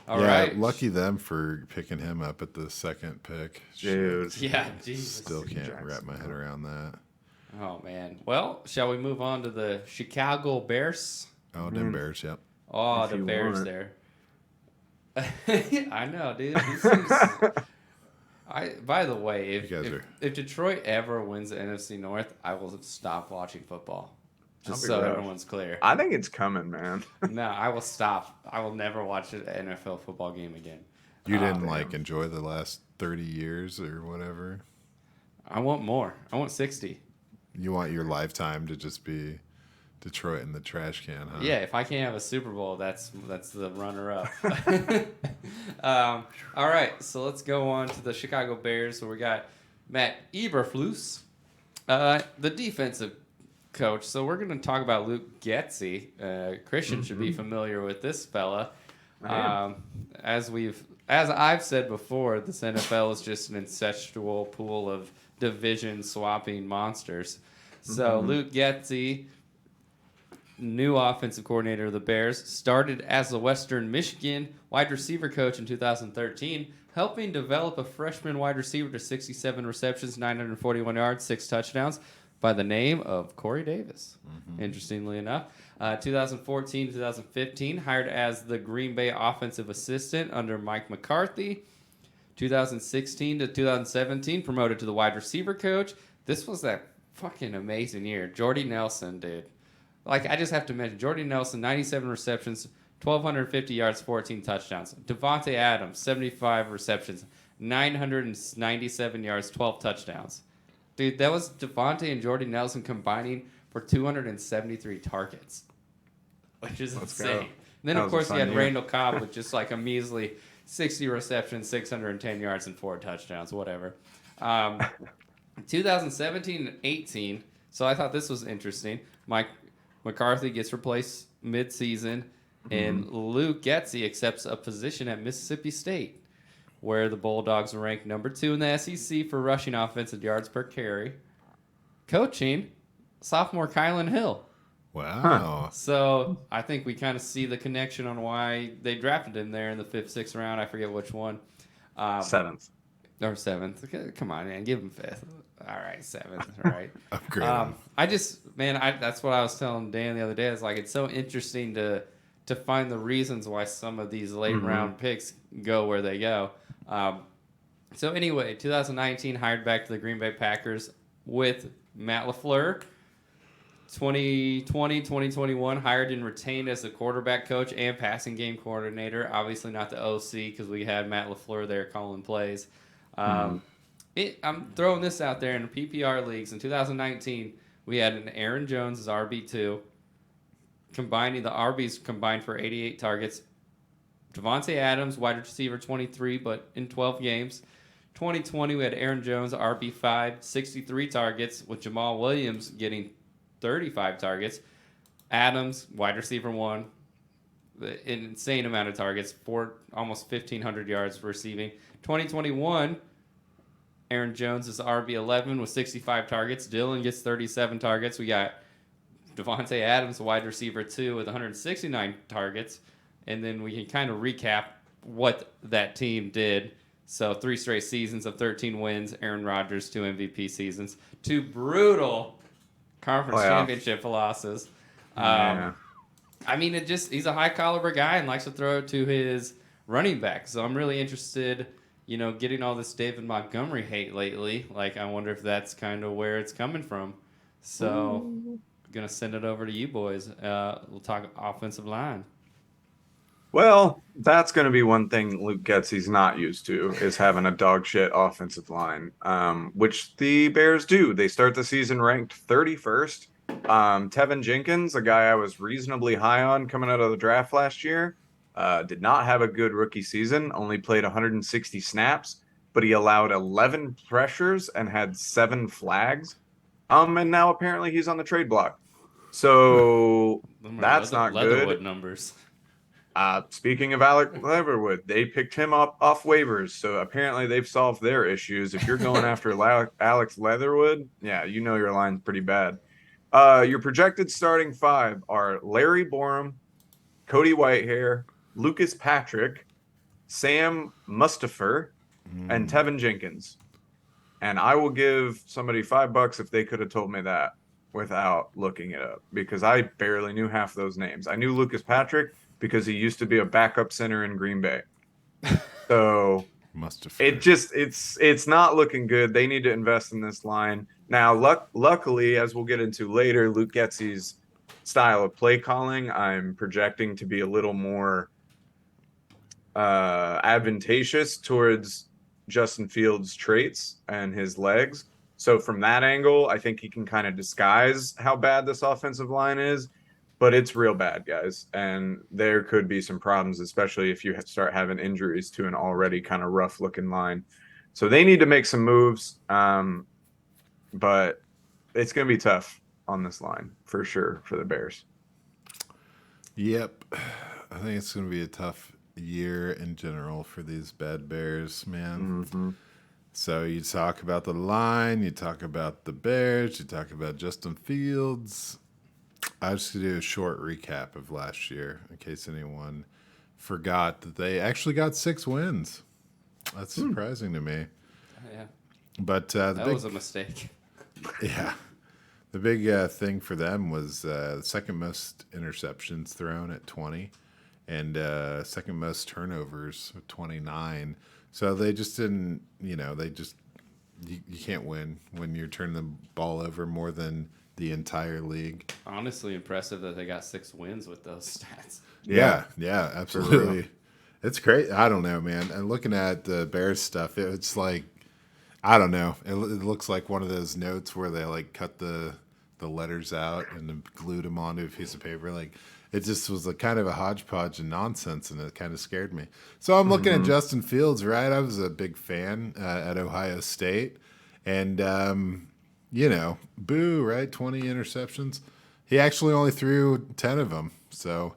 All right. Lucky them for picking him up at the second pick. Dude. Yeah, Jesus. Still can't wrap my head around that. Oh, man. Well, shall we move on to the Chicago Bears? Oh, them Bears, yep. Oh, If the you Bears want. there. I know, dude. This is, by the way, if Detroit ever wins the NFC North, I will stop watching football. Just so everyone's clear. I think it's coming, man. No, I will stop. I will never watch an NFL football game again. You didn't enjoy the last 30 years or whatever? I want more. I want 60. You want your lifetime to just be Detroit in the trash can, huh? Yeah, if I can't have a Super Bowl, that's the runner-up. All right, so let's go on to the Chicago Bears. So we got Matt Eberflus, the defensive coach. So we're going to talk about Luke Getsy. Christian should be familiar with this fella. As we've as I've said before, this NFL is just an incestual pool of division swapping monsters. So Luke Getsy, new offensive coordinator of the Bears, started as the Western Michigan wide receiver coach in 2013, helping develop a freshman wide receiver to 67 receptions, 941 yards, 6 touchdowns by the name of Corey Davis. Interestingly enough, 2014 to 2015, hired as the Green Bay offensive assistant under Mike McCarthy. 2016 to 2017, promoted to the wide receiver coach. This was that fucking amazing year. Jordy Nelson, dude. Like, I just have to mention, Jordy Nelson, 97 receptions, 1,250 yards, 14 touchdowns. Devontae Adams, 75 receptions, 997 yards, 12 touchdowns. Dude, that was Devontae and Jordy Nelson combining for 273 targets, which is insane. And then, of course, you had Randall Cobb with just like a measly 60 receptions, 610 yards, and 4 touchdowns, whatever. 2017 and 18, so I thought this was interesting. Mike McCarthy gets replaced mid-season, and Luke Getsy accepts a position at Mississippi State, where the Bulldogs are ranked number 2 in the SEC for rushing offensive yards per carry, coaching sophomore Kylan Hill. Wow. So I think we kind of see the connection on why they drafted him there in the 5th, 6th round. I forget which one. 7th. Or 7th. Come on, man. Give him 5th. All right, 7th. All right. Upgrade. That's what I was telling Dan the other day. It's like, it's so interesting to find the reasons why some of these late round picks go where they go. So anyway, 2019 hired back to the Green Bay Packers with Matt LaFleur. 2020, 2021 hired and retained as the quarterback coach and passing game coordinator. Obviously not the OC because we had Matt LaFleur there calling plays. I'm throwing this out there in the PPR leagues. In 2019, we had an Aaron Jones as RB2. Combining the RBs combined for 88 targets. Devontae Adams, wide receiver 23, but in 12 games. 2020, we had Aaron Jones, RB5, 63 targets, with Jamal Williams getting 35 targets. Adams, wide receiver 1, an insane amount of targets, almost 1,500 yards receiving. 2021, Aaron Jones is RB11 with 65 targets. Dylan gets 37 targets. We got Devontae Adams, wide receiver 2, with 169 targets. And then we can kind of recap what that team did. So 3 straight seasons of 13 wins. Aaron Rodgers, 2 MVP seasons. 2 brutal conference championship losses. I mean, he's a high caliber guy and likes to throw it to his running back. So I'm really interested, getting all this David Montgomery hate lately. Like, I wonder if that's kind of where it's coming from. So I'm going to send it over to you boys. We'll talk offensive line. Well, that's going to be one thing Luke Getsy's not used to, is having a dog shit offensive line, which the Bears do. They start the season ranked 31st. Tevin Jenkins, a guy I was reasonably high on coming out of the draft last year, did not have a good rookie season, only played 160 snaps, but he allowed 11 pressures and had 7 flags. And now apparently he's on the trade block. So that's not good. Leatherwood numbers. Speaking of Alec Leatherwood, they picked him up off waivers, so apparently they've solved their issues. If you're going after Alex Leatherwood, yeah, your line's pretty bad. Your projected starting 5 are Larry Borum, Cody Whitehair, Lucas Patrick, Sam Mustipher, and Tevin Jenkins. And I will give somebody $5 if they could have told me that without looking it up, because I barely knew half those names. I knew Lucas Patrick because he used to be a backup center in Green Bay. So it's not looking good. They need to invest in this line. Now, luckily, as we'll get into later, Luke Getsy's style of play calling, I'm projecting to be a little more advantageous towards Justin Fields' traits and his legs. So from that angle, I think he can kind of disguise how bad this offensive line is. But it's real bad, guys, and there could be some problems, especially if you start having injuries to an already kind of rough-looking line. So they need to make some moves, but it's going to be tough on this line for sure for the Bears. Yep. I think it's going to be a tough year in general for these bad Bears, man. Mm-hmm. So you talk about the line, you talk about the Bears, you talk about Justin Fields. I just do a short recap of last year in case anyone forgot that they actually got 6 wins. That's surprising to me. Yeah, But that was a mistake. yeah, the big thing for them was the second most interceptions thrown at 20 and second most turnovers, 29. So they just didn't, you can't win when you're turning the ball over more than the entire league. Honestly, impressive that they got 6 wins with those stats. Yeah, absolutely. It's great. I don't know, man. And looking at the Bears stuff, it's like, I don't know. It looks like one of those notes where they like cut the letters out and then glued them onto a piece of paper. Like it just was a kind of a hodgepodge of nonsense, and it kind of scared me. So I'm looking at Justin Fields, right? I was a big fan at Ohio State, and boo, right? 20 interceptions. He actually only threw 10 of them, so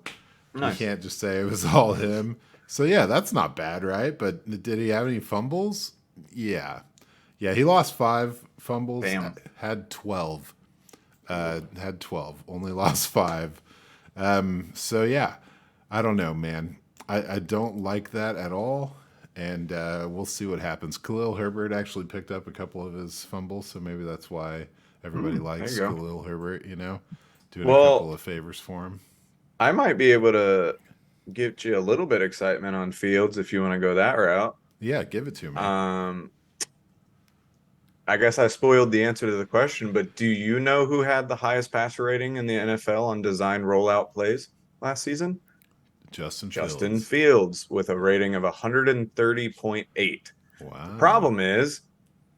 Nice. you can't just say it was all him. So yeah, that's not bad, right? But did he have any fumbles? Yeah, he lost 5 fumbles. Damn. Had 12. Had 12. Only lost 5. So yeah, I don't know, man. I don't like that at all. And we'll see what happens. Khalil Herbert actually picked up a couple of his fumbles, so maybe that's why everybody likes there you go. Khalil Herbert. Doing a Well, couple of favors for him. I might be able to get you a little bit of excitement on Fields if you want to go that route. Yeah, give it to me. I guess I spoiled the answer to the question, but do you know who had the highest passer rating in the NFL on design rollout plays last season? Justin Fields with a rating of 130.8. Wow. The problem is,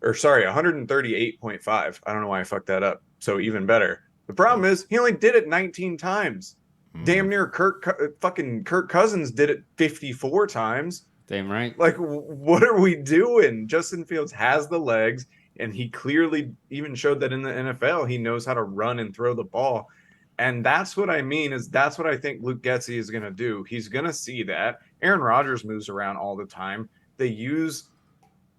138.5. I don't know why I fucked that up. So even better. The problem is he only did it 19 times. Damn near Kirk Cousins did it 54 times. Damn right. Like, what are we doing? Justin Fields has the legs, and he clearly even showed that in the NFL. He knows how to run and throw the ball. And that's what I mean, is that's what I think Luke Getsy is going to do. He's going to see that. Aaron Rodgers moves around all the time. They use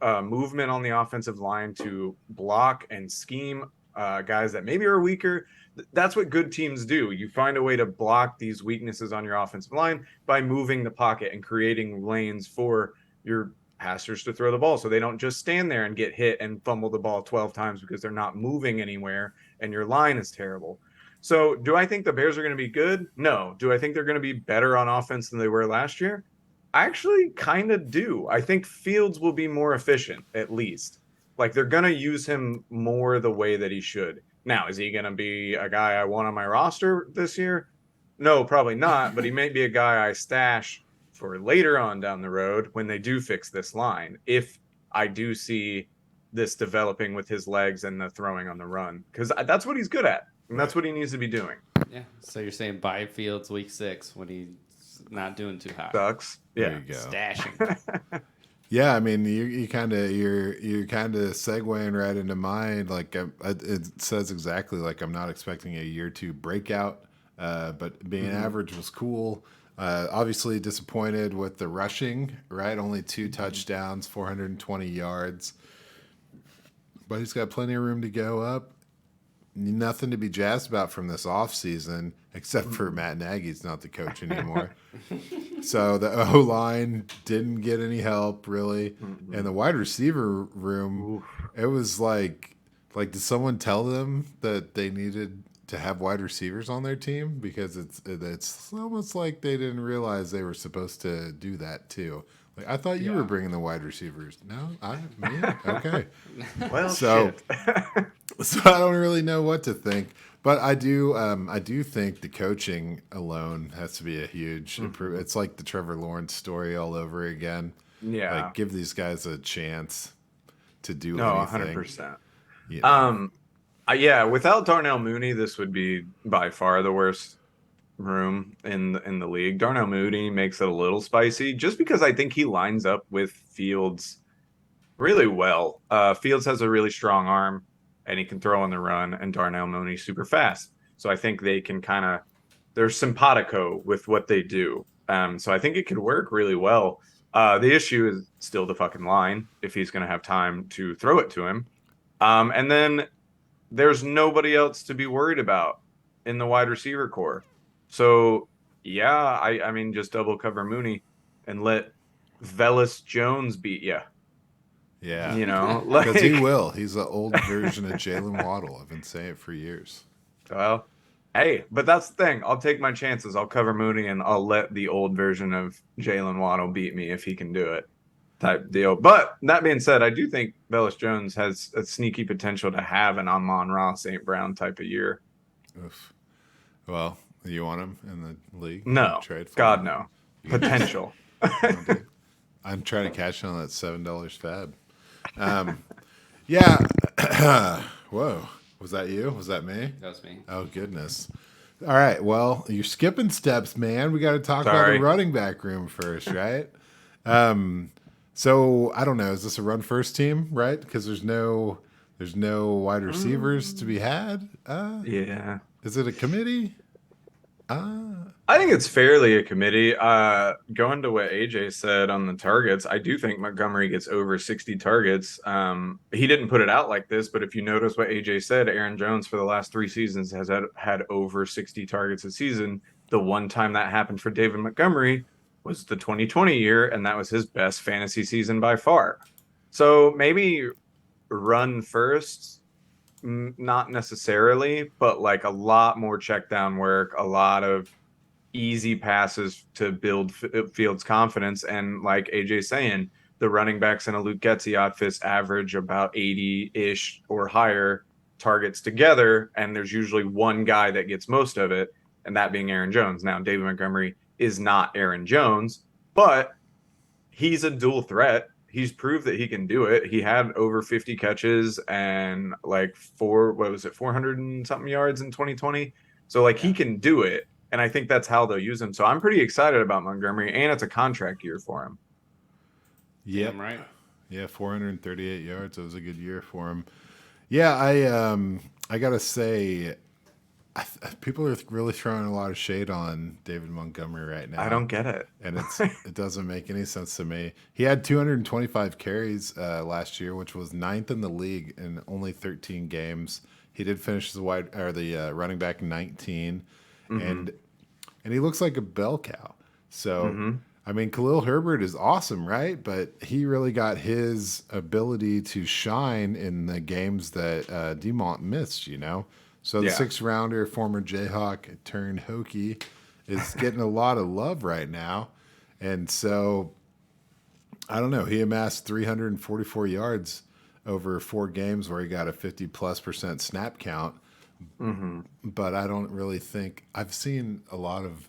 movement on the offensive line to block and scheme guys that maybe are weaker. That's what good teams do. You find a way to block these weaknesses on your offensive line by moving the pocket and creating lanes for your passers to throw the ball, so they don't just stand there and get hit and fumble the ball 12 times because they're not moving anywhere and your line is terrible. So do I think the Bears are going to be good? No. Do I think they're going to be better on offense than they were last year? I actually kind of do. I think Fields will be more efficient, at least. Like, they're going to use him more the way that he should. Now, is he going to be a guy I want on my roster this year? No, probably not, but he may be a guy I stash for later on down the road when they do fix this line, if I do see this developing with his legs and the throwing on the run, because that's what he's good at, and that's what he needs to be doing. Yeah. So you're saying buy Fields week 6 when he's not doing too hot. Sucks. There Yeah. you go. Stashing. Yeah, I mean, you're kind of segueing right into mine. Like it says exactly like I'm not expecting a year 2 breakout, but being average was cool. Obviously disappointed with the rushing, right? Only 2 touchdowns, 420 yards, but he's got plenty of room to go up. Nothing to be jazzed about from this offseason, except for Matt Nagy's not the coach anymore. So the O-line didn't get any help, really. And the wide receiver room, it was like did someone tell them that they needed to have wide receivers on their team? Because it's almost like they didn't realize they were supposed to do that, too. Like, I thought you were bringing the wide receivers. No? Me? Okay. Well, So, shit. so I don't really know what to think, but I do think the coaching alone has to be a huge improvement. It's like the Trevor Lawrence story all over again. Yeah. Like, give these guys a chance to do No, anything. 100%. You know? Yeah, without Darnell Mooney, this would be by far the worst room in the league. Darnell Mooney makes it a little spicy just because I think he lines up with Fields really well. Fields has a really strong arm and he can throw on the run, and Darnell Mooney super fast. So I think they can they're simpatico with what they do. So I think it could work really well. The issue is still the fucking line if he's going to have time to throw it to him. And then there's nobody else to be worried about in the wide receiver core. So yeah, I mean just double cover Mooney and let Velus Jones beat you. Yeah. You know, Because he like will. He's the old version of Jalen Waddle. I've been saying it for years. well, hey, but that's the thing. I'll take my chances. I'll cover Mooney and I'll let the old version of Jalen Waddle beat me if he can do it. Type deal. But that being said, I do think Velus Jones has a sneaky potential to have an Amon-Ra St. Brown type of year. Oof. Well, you want him in the league? No, Trade for God him? no. Potential. Oh, dude. I'm trying to cash in on that $7 fab. Yeah. Whoa. Was that you? Was that me? That was me. Oh, goodness. All right. Well, you're skipping steps, man. We got to talk about Sorry. the running back room first, right? So I don't know. Is this a run first team, right? Because there's no wide receivers to be had. Yeah. Is it a committee? I think it's fairly a committee. Going to what AJ said on the targets, I do think Montgomery gets over 60 targets. He didn't put it out like this, but if you notice what AJ said, Aaron Jones for the last 3 seasons has had over 60 targets a season. The one time that happened for David Montgomery was the 2020 year, and that was his best fantasy season by far. So maybe run first. Not necessarily, but like a lot more check down work, a lot of easy passes to build Fields' confidence. And like AJ saying, the running backs in a Luke Getsy outfit average about 80-ish or higher targets together, and there's usually one guy that gets most of it, and that being Aaron Jones. Now, David Montgomery is not Aaron Jones, but he's a dual threat. He's proved that he can do it. He had over 50 catches and like 400 and something yards in 2020. So like he can do it. And I think that's how they'll use him. So I'm pretty excited about Montgomery, and it's a contract year for him. Yep. Damn right. Yeah, 438 yards. That was a good year for him. Yeah, I gotta say, people are really throwing a lot of shade on David Montgomery right now. I don't get it. And it doesn't make any sense to me. He had 225 carries last year, which was ninth in the league in only 13 games. He did finish the running back 19, and he looks like a bell cow. So I mean, Khalil Herbert is awesome, right? But he really got his ability to shine in the games that DeMont missed. So the 6th rounder, former Jayhawk turned Hokie, is getting a lot of love right now. And so, I don't know. He amassed 344 yards over 4 games where he got a 50+% snap count. But I don't really think I've seen a lot of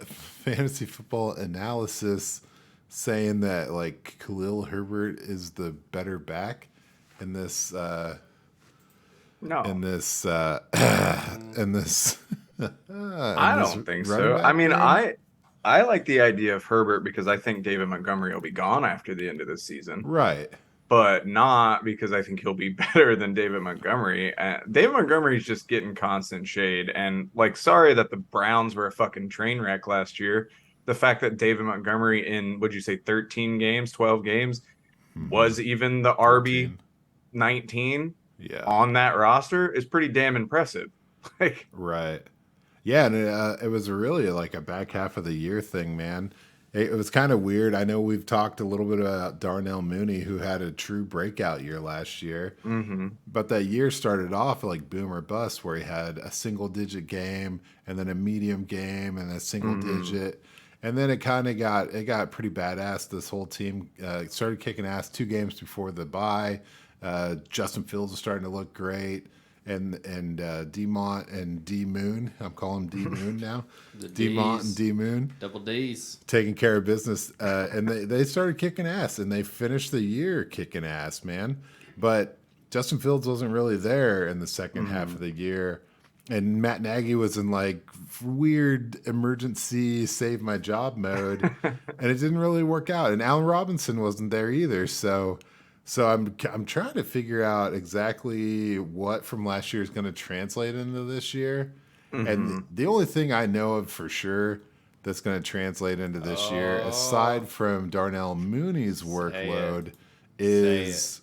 fantasy football analysis saying that like Khalil Herbert is the better back in this. No. In this. I don't think so. I mean, I like the idea of Herbert because I think David Montgomery will be gone after the end of this season. Right. But not because I think he'll be better than David Montgomery. David Montgomery's just getting constant shade. And like, sorry that the Browns were a fucking train wreck last year. The fact that David Montgomery in, would you say 13 games, 12 games, was even the RB 19 on that roster is pretty damn impressive. Like, right. Yeah, and it was really like a back half of the year thing, man. It was kind of weird. I know we've talked a little bit about Darnell Mooney, who had a true breakout year last year. But that year started off like boom or bust, where he had a single-digit game, and then a medium game, and a single-digit. And then it got pretty badass. This whole team started kicking ass 2 games before the bye. Justin Fields was starting to look great. And Demont and D Moon, I'm calling him D Moon now. Demont and D Moon, double D's, taking care of business, and they started kicking ass, and they finished the year kicking ass, man. But Justin Fields wasn't really there in the second half of the year, and Matt Nagy was in like weird emergency save my job mode, and it didn't really work out. And Allen Robinson wasn't there either, so I'm trying to figure out exactly what from last year is going to translate into this year. And the only thing I know of for sure that's going to translate into this year, aside from Darnell Mooney's workload, is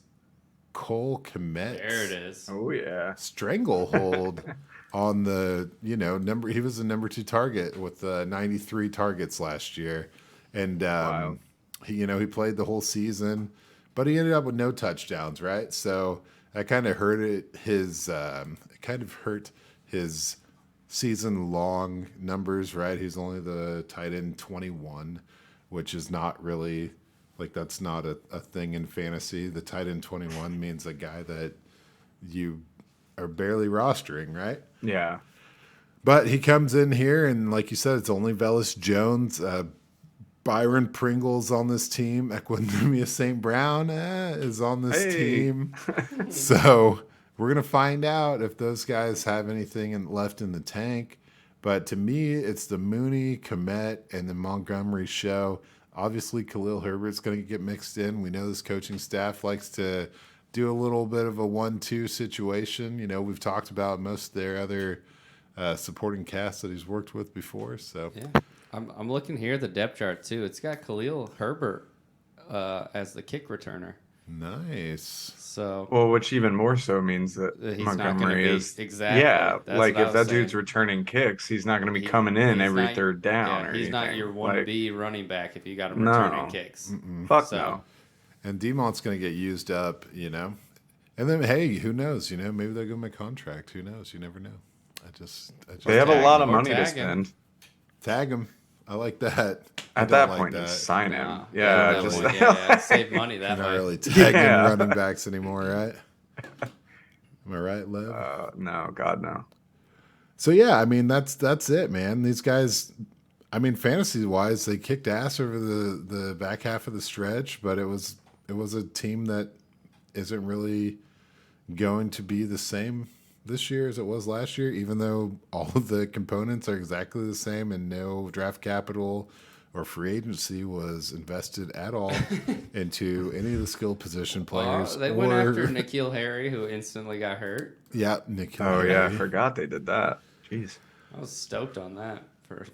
Cole Kmet. There it is. Oh yeah, Stranglehold on the number. He was the number 2 target with 93 targets last year, and he played the whole season, but he ended up with no touchdowns. Right, so that kind of hurt his season long numbers. Right, he's only the tight end 21, which is not really. Like, that's not a thing in fantasy. The tight end 21 means a guy that you are barely rostering, right? yeah. But he comes in here, and like you said, it's only Velus Jones. Byron Pringle's on this team. Equinemius St. Brown is on this team. So we're going to find out if those guys have anything left in the tank. But to me, it's the Mooney, Kmet, and the Montgomery show. Obviously, Khalil Herbert's going to get mixed in. We know this coaching staff likes to do a little bit of a 1-2 situation. We've talked about most of their other supporting cast that he's worked with before. So yeah, I'm looking here at the depth chart too. It's got Khalil Herbert as the kick returner. Nice. So which even more so means that he's Montgomery is exactly. Yeah, That's like what I if was that dude's saying. returning kicks, he's not going to be coming in every not, third down. Yeah, or he's anything. not your 1B running back if you got him No. returning kicks. Fuck no. And Demont's going to get used up, And then, hey, who knows? Maybe they'll give him a contract. Who knows? You never know. I just They have a lot of or money to tag spend. tag him. I like that. I At don't that like point, that. just sign him. No. Yeah, that just would, save money that Not way. really tagging Yeah. running backs anymore, right? Am I right, Lev? no, God no. So yeah, I mean that's it, man. These guys, I mean, fantasy wise, they kicked ass over the back half of the stretch, but it was a team that isn't really going to be the same this year as it was last year, even though all of the components are exactly the same and no draft capital or free agency was invested at all into any of the skill position players. They went after N'Keal Harry, who instantly got hurt. Yeah, N'Keal Oh Harry. yeah, I forgot they did that. Jeez. I was stoked on that for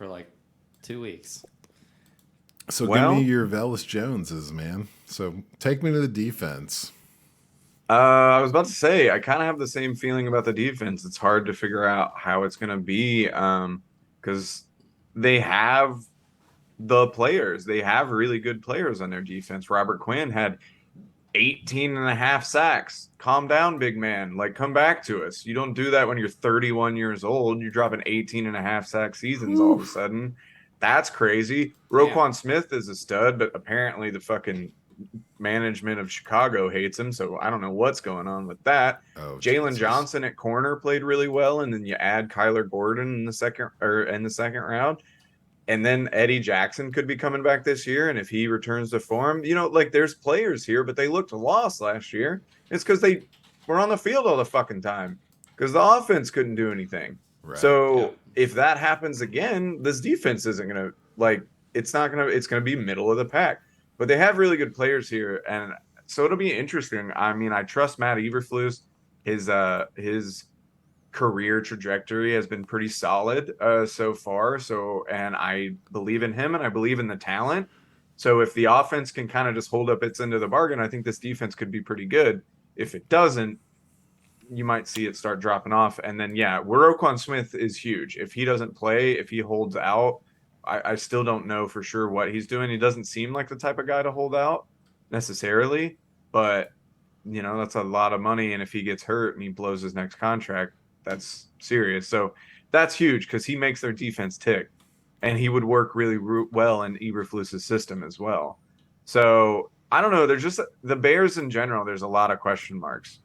like 2 weeks. So Well- give me your Velus Joneses, man. So take me to the defense. I was about to say, I kind of have the same feeling about the defense. It's hard to figure out how it's going to be because they have the players. They have really good players on their defense. Robert Quinn had 18 and a half sacks. Calm down, big man. Like, come back to us. You don't do that when you're 31 years old. You're dropping 18 and a half sack seasons all of a sudden. That's crazy. Roquan Smith is a stud, but apparently the fucking management of Chicago hates him, so I don't know what's going on with that. Oh, Jalen Jesus. Johnson at corner played really well, and then you add Kyler Gordon in the second round, and then Eddie Jackson could be coming back this year. And if he returns to form, like there's players here, but they looked lost last year. It's because they were on the field all the fucking time because the offense couldn't do anything. Right. So if that happens again, this defense isn't gonna it's gonna be middle of the pack. But they have really good players here, and so it'll be interesting. I mean, I trust Matt Eberflus. His career trajectory has been pretty solid so far. And I believe in him, and I believe in the talent. So if the offense can kind of just hold up its end of the bargain, I think this defense could be pretty good. If it doesn't, you might see it start dropping off. And then, Roquan Smith is huge. If he doesn't play, if he holds out, I still don't know for sure what he's doing. He doesn't seem like the type of guy to hold out necessarily, but that's a lot of money. And if he gets hurt and he blows his next contract, that's serious. So that's huge because he makes their defense tick, and he would work really well in Eberflus's system as well. So I don't know. There's just the Bears in general. There's a lot of question marks.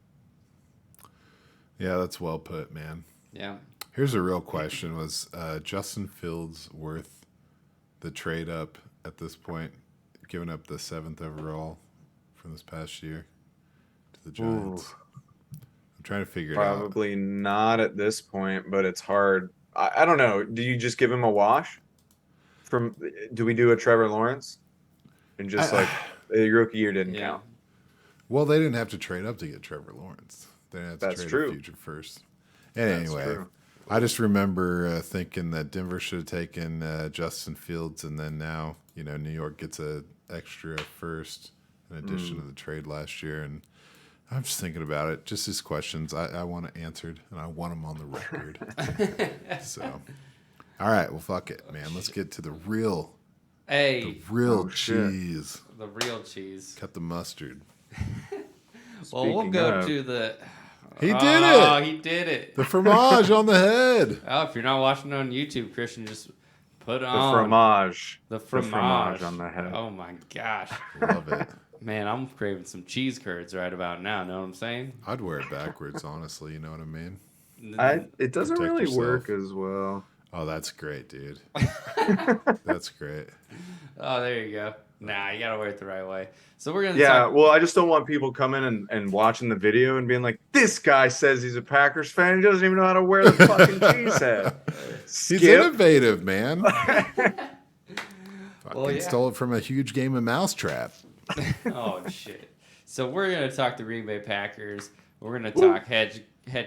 Yeah, that's well put, man. Yeah. Here's a real question: was Justin Fields worth the trade up at this point, giving up the 7th overall from this past year to the Giants? I'm trying to figure it out. Probably not at this point, but it's hard. I don't know. Do you just give him a wash? Do we do a Trevor Lawrence? And just the rookie year didn't count. Well, they didn't have to trade up to get Trevor Lawrence. They didn't have to trade a future first. And anyway, I just remember thinking that Denver should have taken Justin Fields, and then now, New York gets a extra first in addition to the trade last year. And I'm just thinking about it. Just his questions. I want it answered, and I want them on the record. So, all right. Well, fuck it, man. Let's get to the real cheese. The real cheese. Cut the mustard. Well, we'll go to the... He did it. Oh, he did it. The fromage on the head. Oh, if you're not watching on YouTube, Christian, just put The on fromage. the The fromage on the head. Oh my gosh, Love it. man, I'm craving some cheese curds right about now. Know what I'm saying? I'd wear it backwards, honestly. You know what I mean? It doesn't Protect really yourself. work as well. Oh, that's great, dude. That's great. Oh, there you go. Nah, you gotta wear it the right way. So we're gonna Yeah, talk. well, I just don't want people coming and watching the video and being like, this guy says he's a Packers fan. He doesn't even know how to wear the fucking cheese head. He's Skip. innovative, man. Well, yeah. Stole it from a huge game of Mousetrap. Oh shit. So we're gonna talk the Green Bay Packers. We're gonna talk head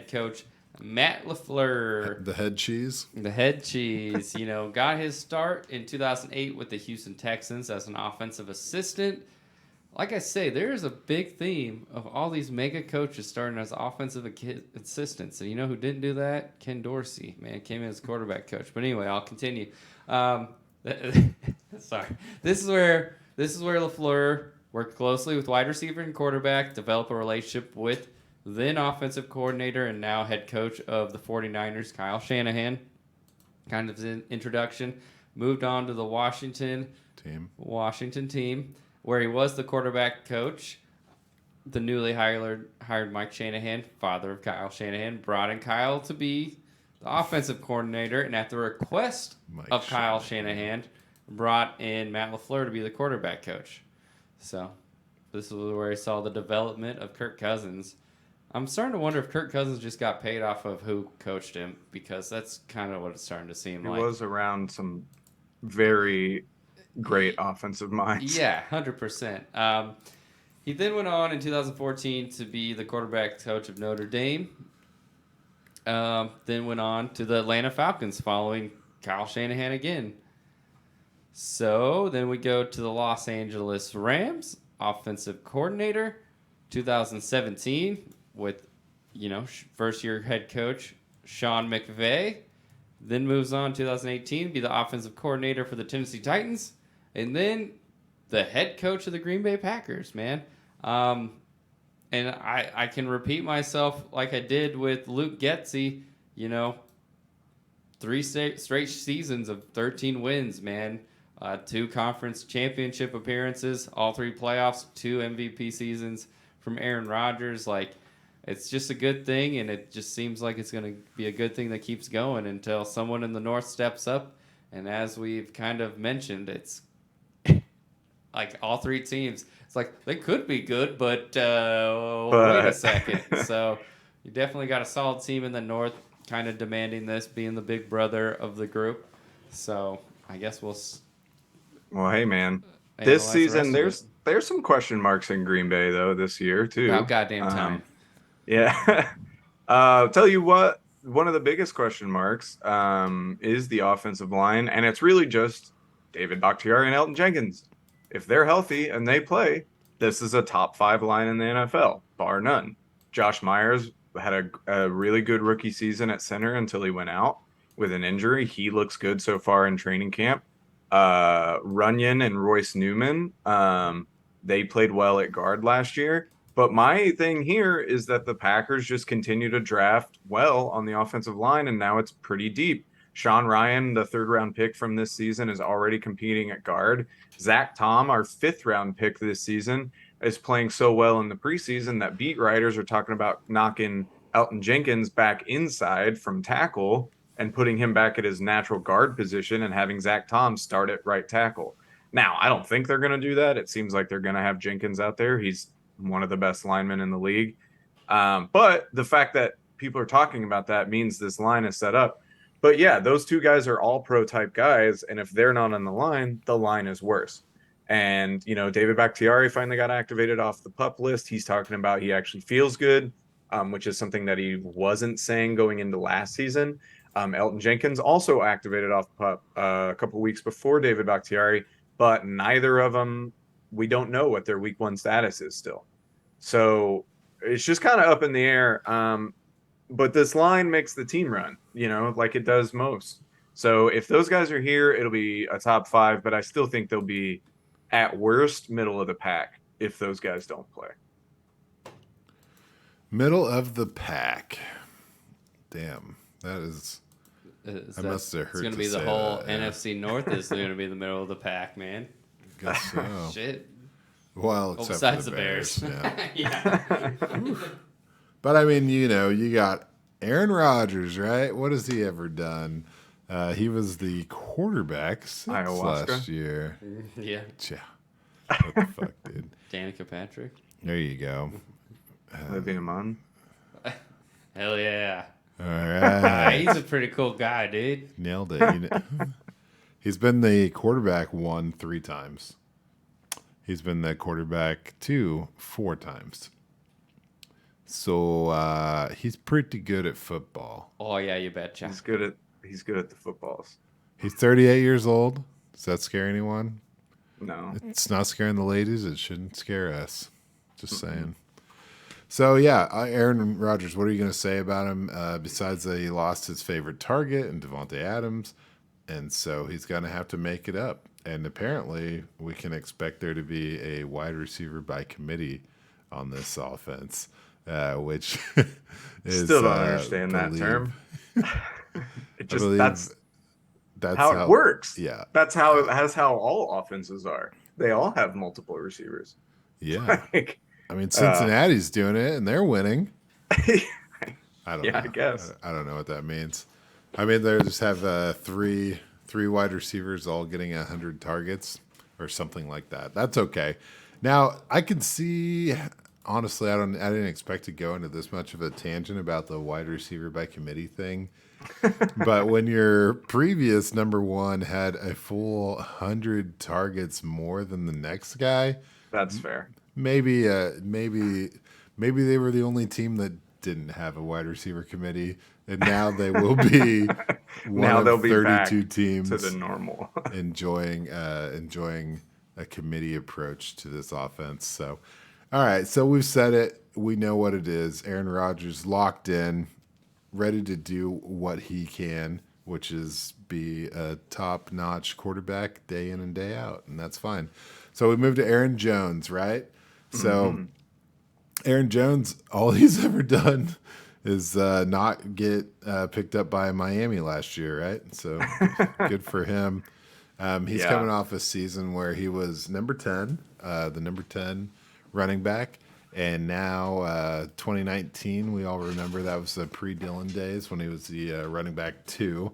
coach Matt LaFleur. The head cheese. The head cheese, got his start in 2008 with the Houston Texans as an offensive assistant. Like I say, there is a big theme of all these mega coaches starting as offensive assistants. And you know who didn't do that? Ken Dorsey, man, came in as quarterback coach. But anyway, I'll continue. Sorry. This is where LaFleur worked closely with wide receiver and quarterback, develop a relationship with then offensive coordinator and now head coach of the 49ers, Kyle Shanahan. Kind of his introduction. Moved on to the Washington team, where he was the quarterback coach. The newly hired Mike Shanahan, father of Kyle Shanahan, brought in Kyle to be the offensive coordinator, and at the request of Kyle Shanahan, brought in Matt LaFleur to be the quarterback coach. So this was where he saw the development of Kirk Cousins. I'm starting to wonder if Kirk Cousins just got paid off of who coached him, because that's kind of what it's starting to seem like. He was around some very great offensive minds. Yeah, 100%. He then went on in 2014 to be the quarterback coach of Notre Dame. Then went on to the Atlanta Falcons following Kyle Shanahan again. So then we go to the Los Angeles Rams, offensive coordinator, 2017 with, first-year head coach Sean McVay. Then moves on 2018 to be the offensive coordinator for the Tennessee Titans. And then the head coach of the Green Bay Packers, man. And I can repeat myself like I did with Luke Getsy, 3 straight seasons of 13 wins, man. 2 conference championship appearances, all 3 playoffs, 2 MVP seasons from Aaron Rodgers. Like, it's just a good thing, and it just seems like it's going to be a good thing that keeps going until someone in the North steps up. And as we've kind of mentioned, it's like all 3 teams. It's like they could be good, but wait a second. So you definitely got a solid team in the North, kind of demanding this, being the big brother of the group. So I guess we'll. Well, hey, man. This season, there's some question marks in Green Bay, though, this year, too. About goddamn time. Yeah. I'll tell you what, one of the biggest question marks is the offensive line, and it's really just David Bakhtiari and Elton Jenkins. If they're healthy and they play, this is a top 5 line in the NFL, bar none. Josh Myers had a really good rookie season at center until he went out with an injury. He looks good so far in training camp. Runyon and Royce Newman, they played well at guard last year. But my thing here is that the Packers just continue to draft well on the offensive line, and now it's pretty deep. Sean Ryan, the 3rd-round pick from this season, is already competing at guard. Zach Tom, our 5th-round pick this season, is playing so well in the preseason that beat writers are talking about knocking Elton Jenkins back inside from tackle and putting him back at his natural guard position and having Zach Tom start at right tackle. Now, I don't think they're going to do that. It seems like they're going to have Jenkins out there. He's one of the best linemen in the league. But the fact that people are talking about that means this line is set up. But yeah, those 2 guys are all pro type guys. And if they're not on the line is worse. And, David Bakhtiari finally got activated off the PUP list. He's talking about he actually feels good, which is something that he wasn't saying going into last season. Elton Jenkins also activated off pup a couple weeks before David Bakhtiari, but neither of them, we don't know what their week 1 status is still. So it's just kind of up in the air. But this line makes the team run, like it does most. So if those guys are here, it'll be a top 5, but I still think they'll be at worst middle of the pack if those guys don't play. Middle of the pack. Damn, that is. I must have heard. It's going to be the whole NFC North is going to be the middle of the pack, man. I guess so. Shit. Well, except besides for the Bears. Yeah. Yeah. But I mean, you got Aaron Rodgers, right? What has he ever done? He was the quarterback last year. Yeah. What the fuck, dude? Danica Patrick. There you go. Living him on. Hell yeah. All right. He's a pretty cool guy, dude. Nailed it. He's been the quarterback 1 3 times. He's been the quarterback 2 4 times. So he's pretty good at football. Oh yeah, you betcha. He's good at the footballs. He's 38 years old. Does that scare anyone? No. It's not scaring the ladies. It shouldn't scare us. Just saying. So, yeah, Aaron Rodgers, what are you going to say about him besides that he lost his favorite target in Devontae Adams? And so he's going to have to make it up. And apparently we can expect there to be a wide receiver by committee on this offense, which is... Still don't understand that term. That's how it works. Yeah. That's how all offenses are. They all have multiple receivers. Yeah. I mean, Cincinnati's doing it, and they're winning. I don't know. I guess. I don't know what that means. I mean, they just have three wide receivers all getting 100 targets or something like that. That's okay. Now, I can see, honestly, I didn't expect to go into this much of a tangent about the wide receiver by committee thing. But when your previous number 1 had a full 100 targets more than the next guy, that's fair. Maybe they were the only team that didn't have a wide receiver committee, and now they will be one of 32 teams to the normal enjoying a committee approach to this offense. So, all right, so we've said it. We know what it is. Aaron Rodgers locked in, ready to do what he can, which is be a top-notch quarterback day in and day out, and that's fine. So we moved to Aaron Jones, right? So Aaron Jones, all he's ever done is not get picked up by Miami last year, right? So good for him. He's coming off a season where he was number 10, the number 10 running back. And now 2019, we all remember that was the pre-Dillon days when he was the running back 2.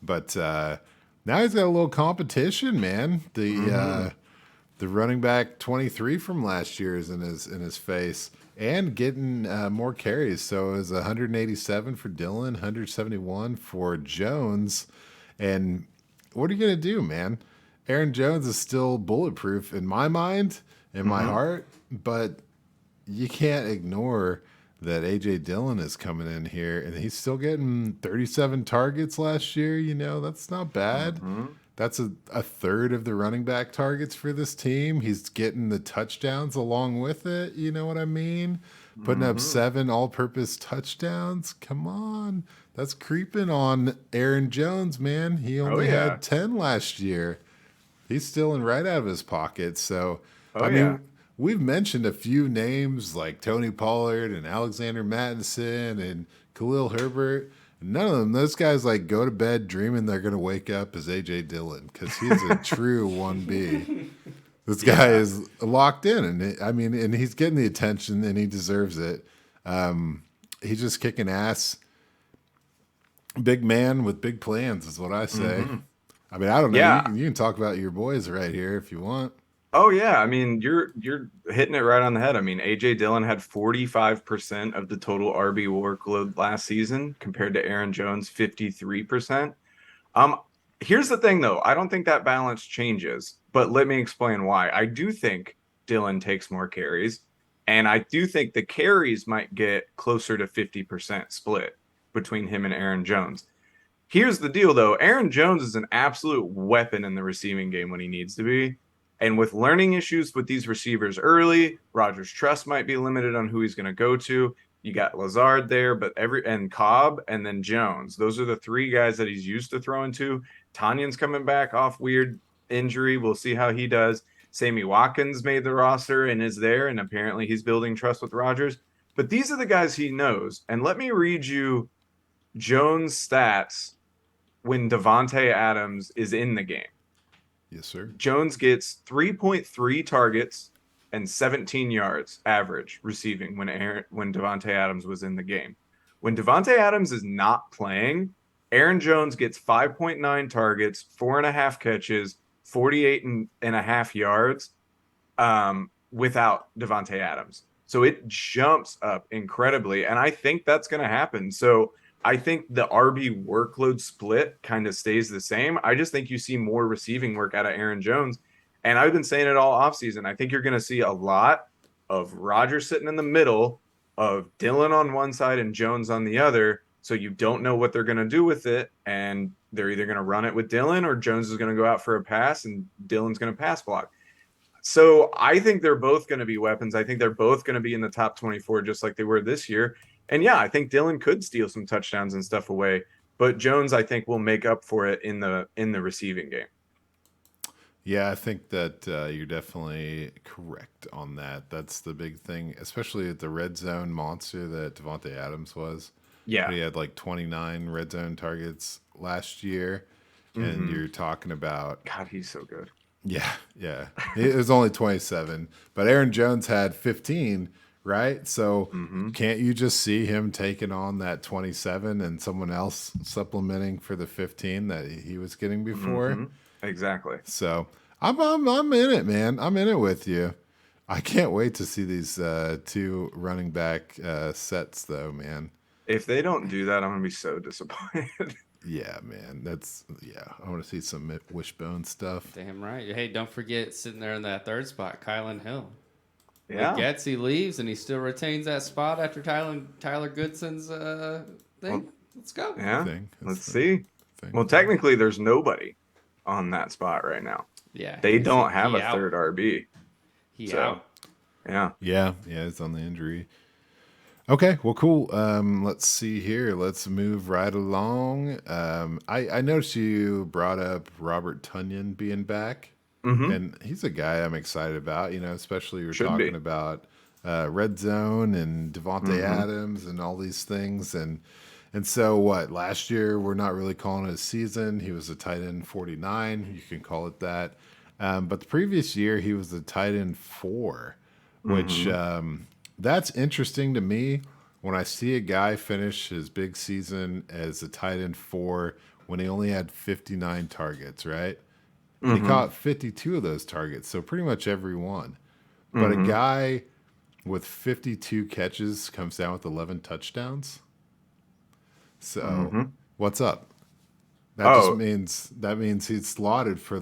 But now he's got a little competition, man. The running back 23 from last year is in his face and getting more carries. So it was 187 for Dillon, 171 for Jones. And what are you going to do, man? Aaron Jones is still bulletproof in my mind, in my heart, but you can't ignore that A.J. Dillon is coming in here, and he's still getting 37 targets last year. That's not bad. That's a third of the running back targets for this team. He's getting the touchdowns along with it. You know what I mean? Putting up 7 all-purpose touchdowns. Come on. That's creeping on Aaron Jones, man. He only had 10 last year. He's stealing right out of his pocket. So, I mean, we've mentioned a few names like Tony Pollard and Alexander Mattison and Khalil Herbert. None of them, those guys go to bed dreaming they're going to wake up as A.J. Dillon because he's a true 1B. This guy is locked in, and he's getting the attention, and he deserves it. He's just kicking ass. Big man with big plans is what I say. I mean, I don't know. Yeah. You can talk about your boys right here if you want. Oh yeah, I mean you're hitting it right on the head. I mean AJ Dillon had 45% of the total RB workload last season compared to Aaron Jones 53%. Here's the thing though, I don't think that balance changes, but let me explain why. I do think Dillon takes more carries, and I do think the carries might get closer to 50% split between him and Aaron Jones. Here's the deal, though. Aaron Jones is an absolute weapon in the receiving game when he needs to be. And with learning issues with these receivers early, Rodgers' trust might be limited on who he's going to go to. You got Lazard there, and Cobb and then Jones. Those are the three guys that he's used to throwing to. Tanyan's coming back off weird injury. We'll see how he does. Sammy Watkins made the roster and is there, and apparently he's building trust with Rodgers. But these are the guys he knows. And let me read you Jones' stats when Davante Adams is in the game. Yes, sir. Jones gets 3.3 targets and 17 yards average receiving when Davante Adams was in the game. When Davante Adams is not playing, Aaron Jones gets 5.9 targets, 4.5 catches, 48.5 yards without Davante Adams. So it jumps up incredibly, and I think that's going to happen. So I think the RB workload split kind of stays the same. I just think you see more receiving work out of Aaron Jones. And I've been saying it all offseason. I think you're going to see a lot of Rodgers sitting in the middle, of Dillon on one side and Jones on the other. So you don't know what they're going to do with it. And they're either going to run it with Dillon or Jones is going to go out for a pass and Dillon's going to pass block. So I think they're both going to be weapons. I think they're both going to be in the top 24 just like they were this year. And yeah, I think Dillon could steal some touchdowns and stuff away, but Jones, I think, will make up for it in the receiving game. Yeah, I think that you're definitely correct on that. That's the big thing, especially at the red zone monster that Davante Adams was. Yeah, he had like 29 red zone targets last year, and you're talking about God, he's so good. Yeah. It was only 27, but Aaron Jones had 15. Right? So can't you just see him taking on that 27 and someone else supplementing for the 15 that he was getting before? Exactly. So I'm in it, man. I'm in it with you. I can't wait to see these two running back sets, though, man. If they don't do that, I'm gonna be so disappointed. Yeah, man. I want to see some wishbone stuff. Damn right. Hey, don't forget sitting there in that third spot, Kylan Hill. Yeah. Getsy leaves and he still retains that spot after Tyler Goodson's thing. Let's go. Yeah. Let's see. Well, technically, there's nobody on that spot right now. Yeah. They don't have a third RB. He out. Yeah. Yeah. It's on the injury. Okay. Well, cool. Let's see here. Let's move right along. I noticed you brought up Robert Tonyan being back. And he's a guy I'm excited about, especially you're talking about red zone and Davante Adams and all these things. And so last year, we're not really calling it a season. He was a tight end 49. You can call it that. But the previous year, he was a tight end 4, which that's interesting to me when I see a guy finish his big season as a tight end 4 when he only had 59 targets, right? He caught 52 of those targets, so pretty much every one. But a guy with 52 catches comes down with 11 touchdowns. So what's up? That means he's slotted for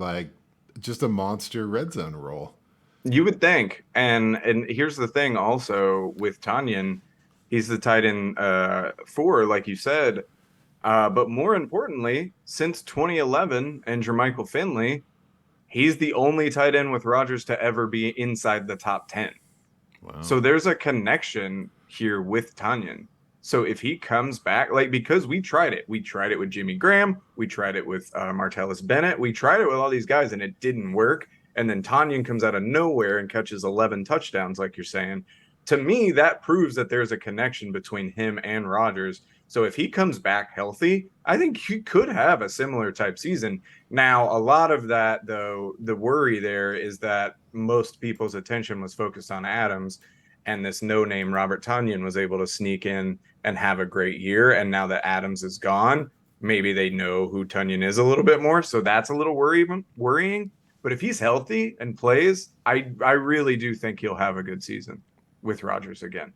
just a monster red zone role. You would think, and here's the thing. Also with Tonyan, he's the tight end 4, like you said. But more importantly, since 2011 and Jermichael Finley, he's the only tight end with Rodgers to ever be inside the top 10. Wow. So there's a connection here with Tonyan. So if he comes back, because we tried it with Jimmy Graham, we tried it with Martellus Bennett, we tried it with all these guys and it didn't work. And then Tonyan comes out of nowhere and catches 11 touchdowns, like you're saying. To me, that proves that there's a connection between him and Rodgers. So if he comes back healthy, I think he could have a similar type season. Now, a lot of that, though, the worry there is that most people's attention was focused on Adams, and this no-name Robert Tonyan was able to sneak in and have a great year. And now that Adams is gone, maybe they know who Tonyan is a little bit more. So that's a little worrying. But if he's healthy and plays, I really do think he'll have a good season with Rodgers again.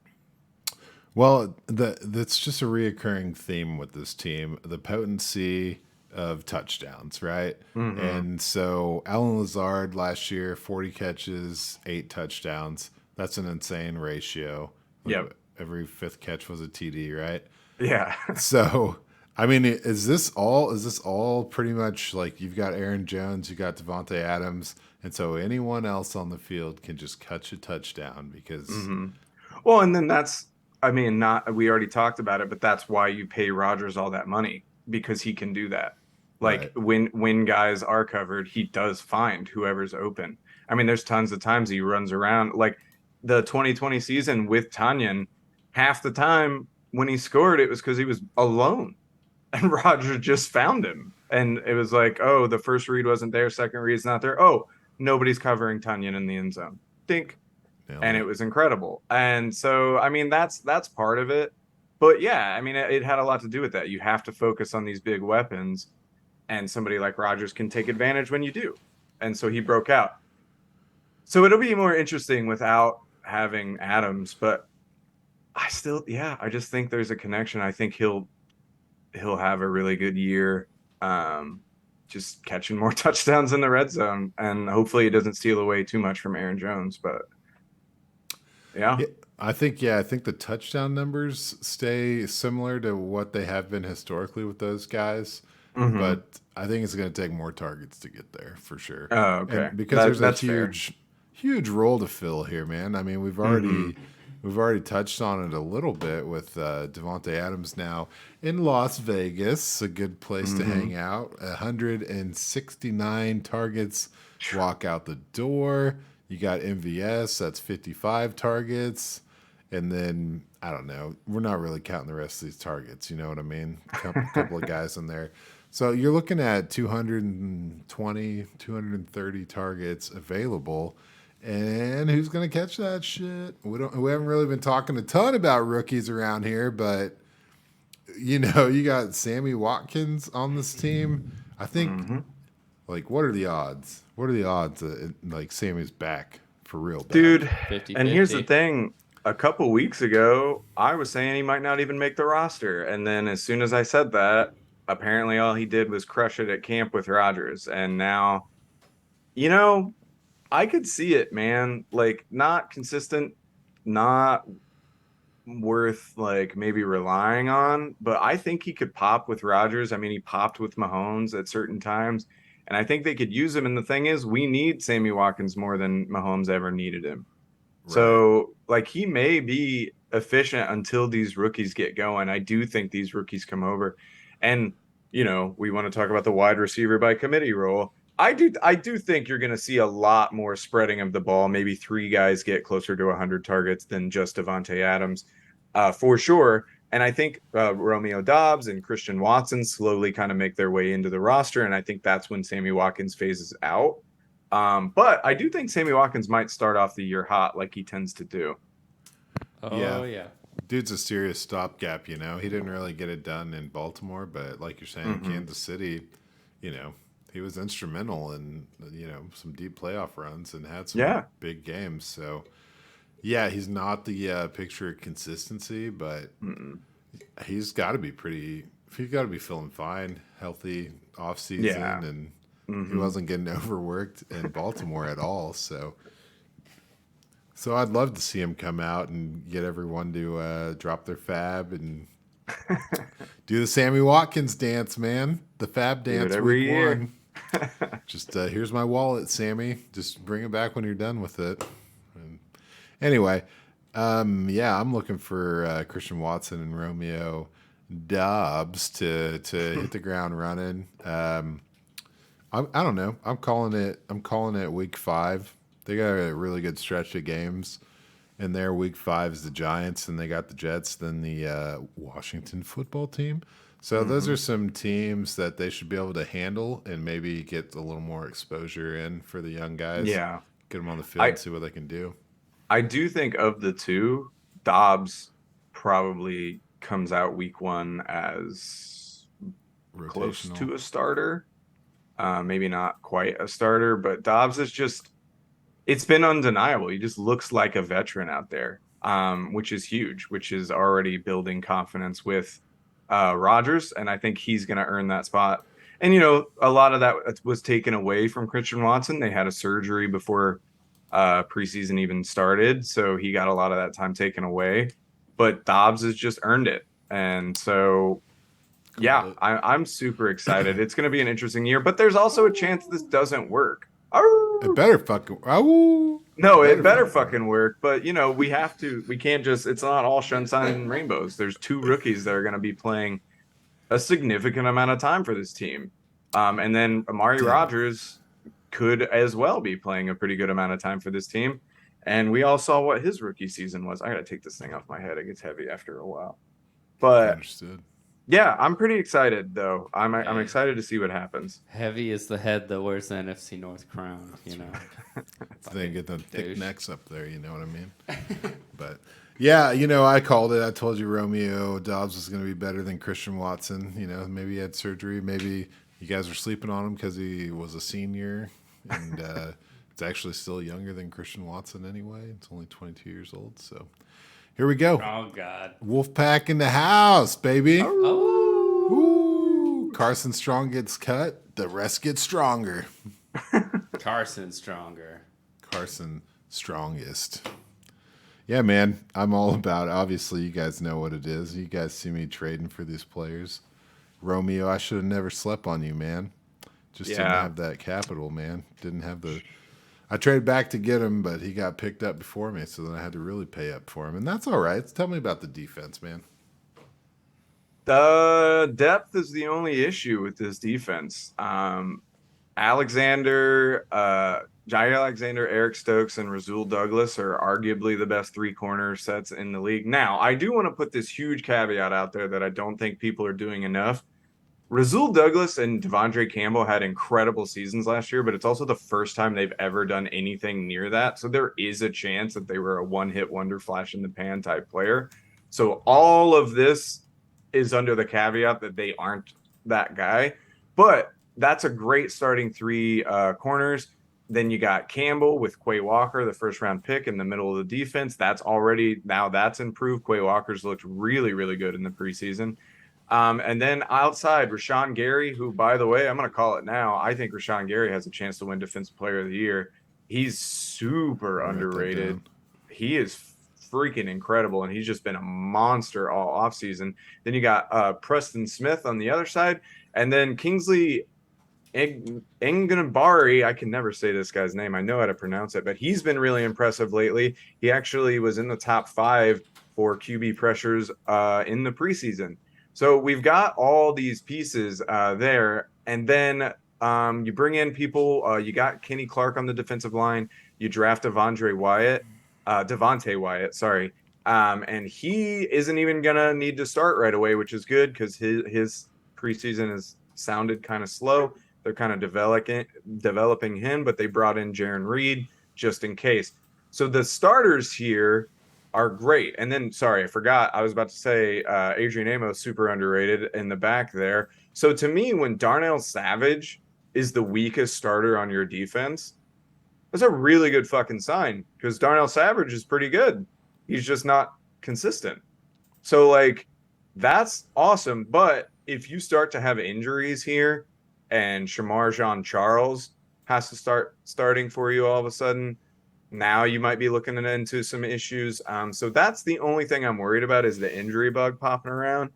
Well, that's just a reoccurring theme with this team, the potency of touchdowns, right? And so Alan Lazard last year, 40 catches, 8 touchdowns. That's an insane ratio. Yep. Every 5th catch was a TD, right? Yeah. So I mean, is this all? Is this all pretty much like you've got Aaron Jones, you got Devontae Adams, and so anyone else on the field can just catch a touchdown because Hmm. Well, and then that's, I mean, not, we already talked about it, but that's why you pay Rodgers all that money because he can do that. Like right, when guys are covered, he does find whoever's open. I mean, there's tons of times he runs around like the 2020 season with Tanyan. Half the time when he scored, it was because he was alone and Roger just found him. And it was like, oh, the first read wasn't there, second read's not there. Oh, nobody's covering Tanyan in the end zone. Dink. nailed And it it. was incredible. And so, I mean, that's part of it. But yeah, I mean, it had a lot to do with that. You have to focus on these big weapons, and somebody like Rogers can take advantage when you do. And so he broke out. So it'll be more interesting without having Adams, but I still, yeah, I just think there's a connection. I think he'll have a really good year, just catching more touchdowns in the red zone, and hopefully it doesn't steal away too much from Aaron Jones. But yeah. Yeah, I think the touchdown numbers stay similar to what they have been historically with those guys, Hmm. but I think it's going to take more targets to get there for sure. Oh, okay. And because there's a That's fair. huge role to fill here, man. I mean, Hmm. we've already touched on it a little bit with Devonte Adams now in Las Vegas, a good place to Hmm. hang out. 169 targets walk out the door. You got MVS, that's 55 targets. And then I don't know. We're not really counting the rest of these targets. You know what I mean? Couple of guys in there. So you're looking at 220, 230 targets available. And who's going to catch that shit? We haven't really been talking a ton about rookies around here, but you know, you got Sammy Watkins on this team. I think Hmm. like what are the odds? What are the odds that like Sammy's back for real back? Dude, and here's the 50-50. thing. A couple weeks ago, I was saying he might not even make the roster. And then as soon as I said that, apparently all he did was crush it at camp with Rodgers. And now, you know, I could see it, man. Like, not consistent, not worth like maybe relying on, but I think he could pop with Rodgers. I mean, he popped with Mahomes at certain times, and I think they could use him. And the thing is, we need Sammy Watkins more than Mahomes ever needed him. Right. So, like, he may be efficient until these rookies get going. I do think these rookies come over, and we want to talk about the wide receiver by committee role. I do think you're going to see a lot more spreading of the ball. Maybe three guys get closer to 100 targets than just Devontae Adams, for sure. And I think Romeo Dobbs and Christian Watson slowly kind of make their way into the roster. And I think that's when Sammy Watkins phases out. But I do think Sammy Watkins might start off the year hot like he tends to do. Yeah. Oh yeah. Dude's a serious stopgap, you know. He didn't really get it done in Baltimore, but like you're saying, Hmm. Kansas City, you know, he was instrumental in, some deep playoff runs and had some Yeah. big games. So, yeah, he's not the picture of consistency, but Mm-mm. he's got to be feeling fine, healthy off Yeah. season, and he Hmm. wasn't getting overworked in Baltimore at all. So I'd love to see him come out and get everyone to drop their fab and do the Sammy Watkins dance, man. The fab Do it dance every week year. one. Just here's my wallet, Sammy. Just bring it back when you're done with it. And anyway, yeah, I'm looking for Christian Watson and Romeo Dobbs to hit the ground running. I don't know. I'm calling it. I'm calling it week 5. They got a really good stretch of games. And their week 5 is the Giants, and they got the Jets, then the Washington football team. So those Hmm. are some teams that they should be able to handle and maybe get a little more exposure in for the young guys. Yeah. Get them on the field I and see what they can do. I do think of the two, Dobbs probably comes out week one as close Rotational. to a starter. Maybe not quite a starter, but Dobbs is just, it's been undeniable. He just looks like a veteran out there, which is huge, which is already building confidence with Rodgers. And I think he's going to earn that spot. And, a lot of that was taken away from Christian Watson. They had a surgery before preseason even started. So he got a lot of that time taken away. But Dobbs has just earned it. And so Yeah, it. I'm super excited. It's going to be an interesting year, but there's also a chance this doesn't work. Arr! It better fucking. Oh, No, it better fucking work. But we have to. We can't just. It's not all sunshine and rainbows. There's two rookies that are going to be playing a significant amount of time for this team, and then Amari Damn it. Rodgers could as well be playing a pretty good amount of time for this team. And we all saw what his rookie season was. I got to take this thing off my head. It gets heavy after a while. But Understood. yeah, I'm pretty excited though. I'm excited to see what happens. Heavy is the head that wears the NFC North crown. They get the thick douche. necks up there. You know what I mean? But yeah, I called it. I told you Romeo Dobbs was going to be better than Christian Watson. Maybe he had surgery. Maybe you guys were sleeping on him because he was a senior, and it's actually still younger than Christian Watson anyway. It's only 22 years old. So here we go. Oh God. Wolfpack in the house, baby. Oh. Ooh. Carson Strong gets cut. The rest gets stronger. Carson stronger. Carson strongest. Yeah, man. I'm all about it. Obviously, you guys know what it is. You guys see me trading for these players. Romeo, I should have never slept on you, man. Just didn't have that capital, man. Didn't have the... I traded back to get him, but he got picked up before me, so then I had to really pay up for him. And that's all right. Tell me about the defense, man. The depth is the only issue with this defense. Alexander, Jair Alexander, Eric Stokes, and Rasul Douglas are arguably the best three corner sets in the league. Now, I do want to put this huge caveat out there that I don't think people are doing enough. Rasul Douglas and Devondre Campbell had incredible seasons last year, but it's also the first time they've ever done anything near that. So there is a chance that they were a one-hit wonder, flash in the pan type player. So all of this is under the caveat that they aren't that guy. But that's a great starting three corners. Then you got Campbell with Quay Walker, the first round pick in the middle of the defense. That's improved. Quay Walker's looked really, really good in the preseason. And then outside, Rashawn Gary, who, by the way, I'm going to call it now. I think Rashawn Gary has a chance to win Defensive Player of the Year. He's super underrated. He is freaking incredible, and he's just been a monster all offseason. Then you got Preston Smith on the other side, and then Kingsley Engenbari. I can never say this guy's name. I know how to pronounce it, but he's been really impressive lately. He actually was in the top 5 for QB pressures in the preseason. So we've got all these pieces there. And then you bring in people. You got Kenny Clark on the defensive line. You draft Devontae Wyatt, sorry. And he isn't even going to need to start right away, which is good because his preseason has sounded kind of slow. They're kind of developing him, but they brought in Jaron Reed just in case. So the starters here are great. And then, sorry, I forgot. I was about to say Adrian Amos, super underrated in the back there. So to me, when Darnell Savage is the weakest starter on your defense, that's a really good fucking sign because Darnell Savage is pretty good. He's just not consistent. So, that's awesome. But if you start to have injuries here and Shamar Jean-Charles has to start starting for you all of a sudden, now you might be looking into some issues. So that's the only thing I'm worried about is the injury bug popping around.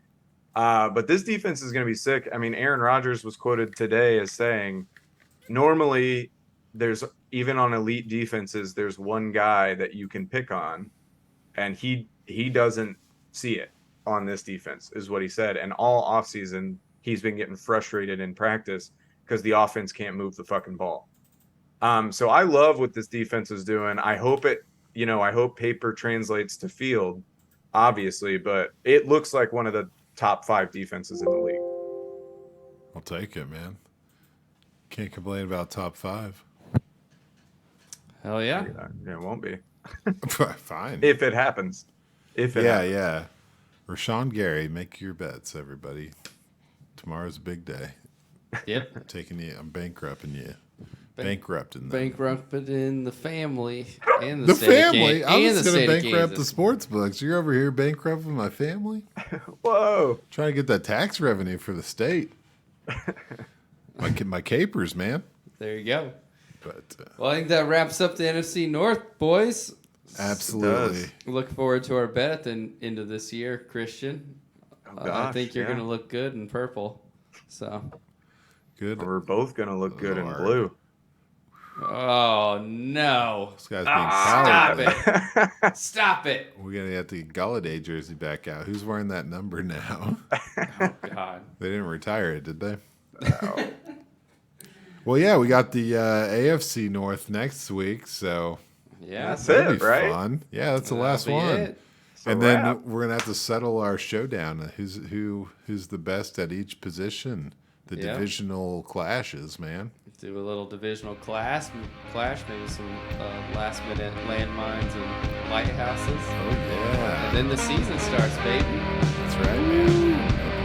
But this defense is going to be sick. I mean, Aaron Rodgers was quoted today as saying, normally there's, even on elite defenses, there's one guy that you can pick on, and he doesn't see it on this defense, is what he said. And all offseason, he's been getting frustrated in practice because the offense can't move the fucking ball. So I love what this defense is doing. I hope I hope paper translates to field, obviously, but it looks like one of the top 5 defenses in the league. I'll take it, man. Can't complain about top 5. Hell yeah. It won't be. Fine. If it happens. Yeah. Rashawn Gary, make your bets, everybody. Tomorrow's a big day. Yep. I'm bankrupting you. Bankrupting them. Bankrupting the family and The state of family? I was the going to state of bankrupt the Kansas. sports books. You're over here bankrupting my family? Whoa. Trying to get that tax revenue for the state. My capers, man. There you go. But Well, I think that wraps up the NFC North, boys. absolutely. does. Look forward to our bet at the end of this year, Christian. gosh, I think you're yeah. going to look good in purple. So, Good. We're both gonna look good in Lord. blue. oh no. This guy's being Stop cowardly. it. Stop it. We're going to get the Galladay jersey back out. Who's wearing that number now? Oh, God. They didn't retire it, did they? Well, yeah, we got the AFC North next week, so Yeah. That's that'll it, be right? fun. Yeah, that's the That'll last be one. it. It's a And then wrap. we're gonna have to settle our showdown. Who's the best at each position? The Yeah. divisional clashes, man. Do a little divisional clash, maybe some last-minute landmines and lighthouses. Oh yeah, And then the season starts, baby. that's right, man.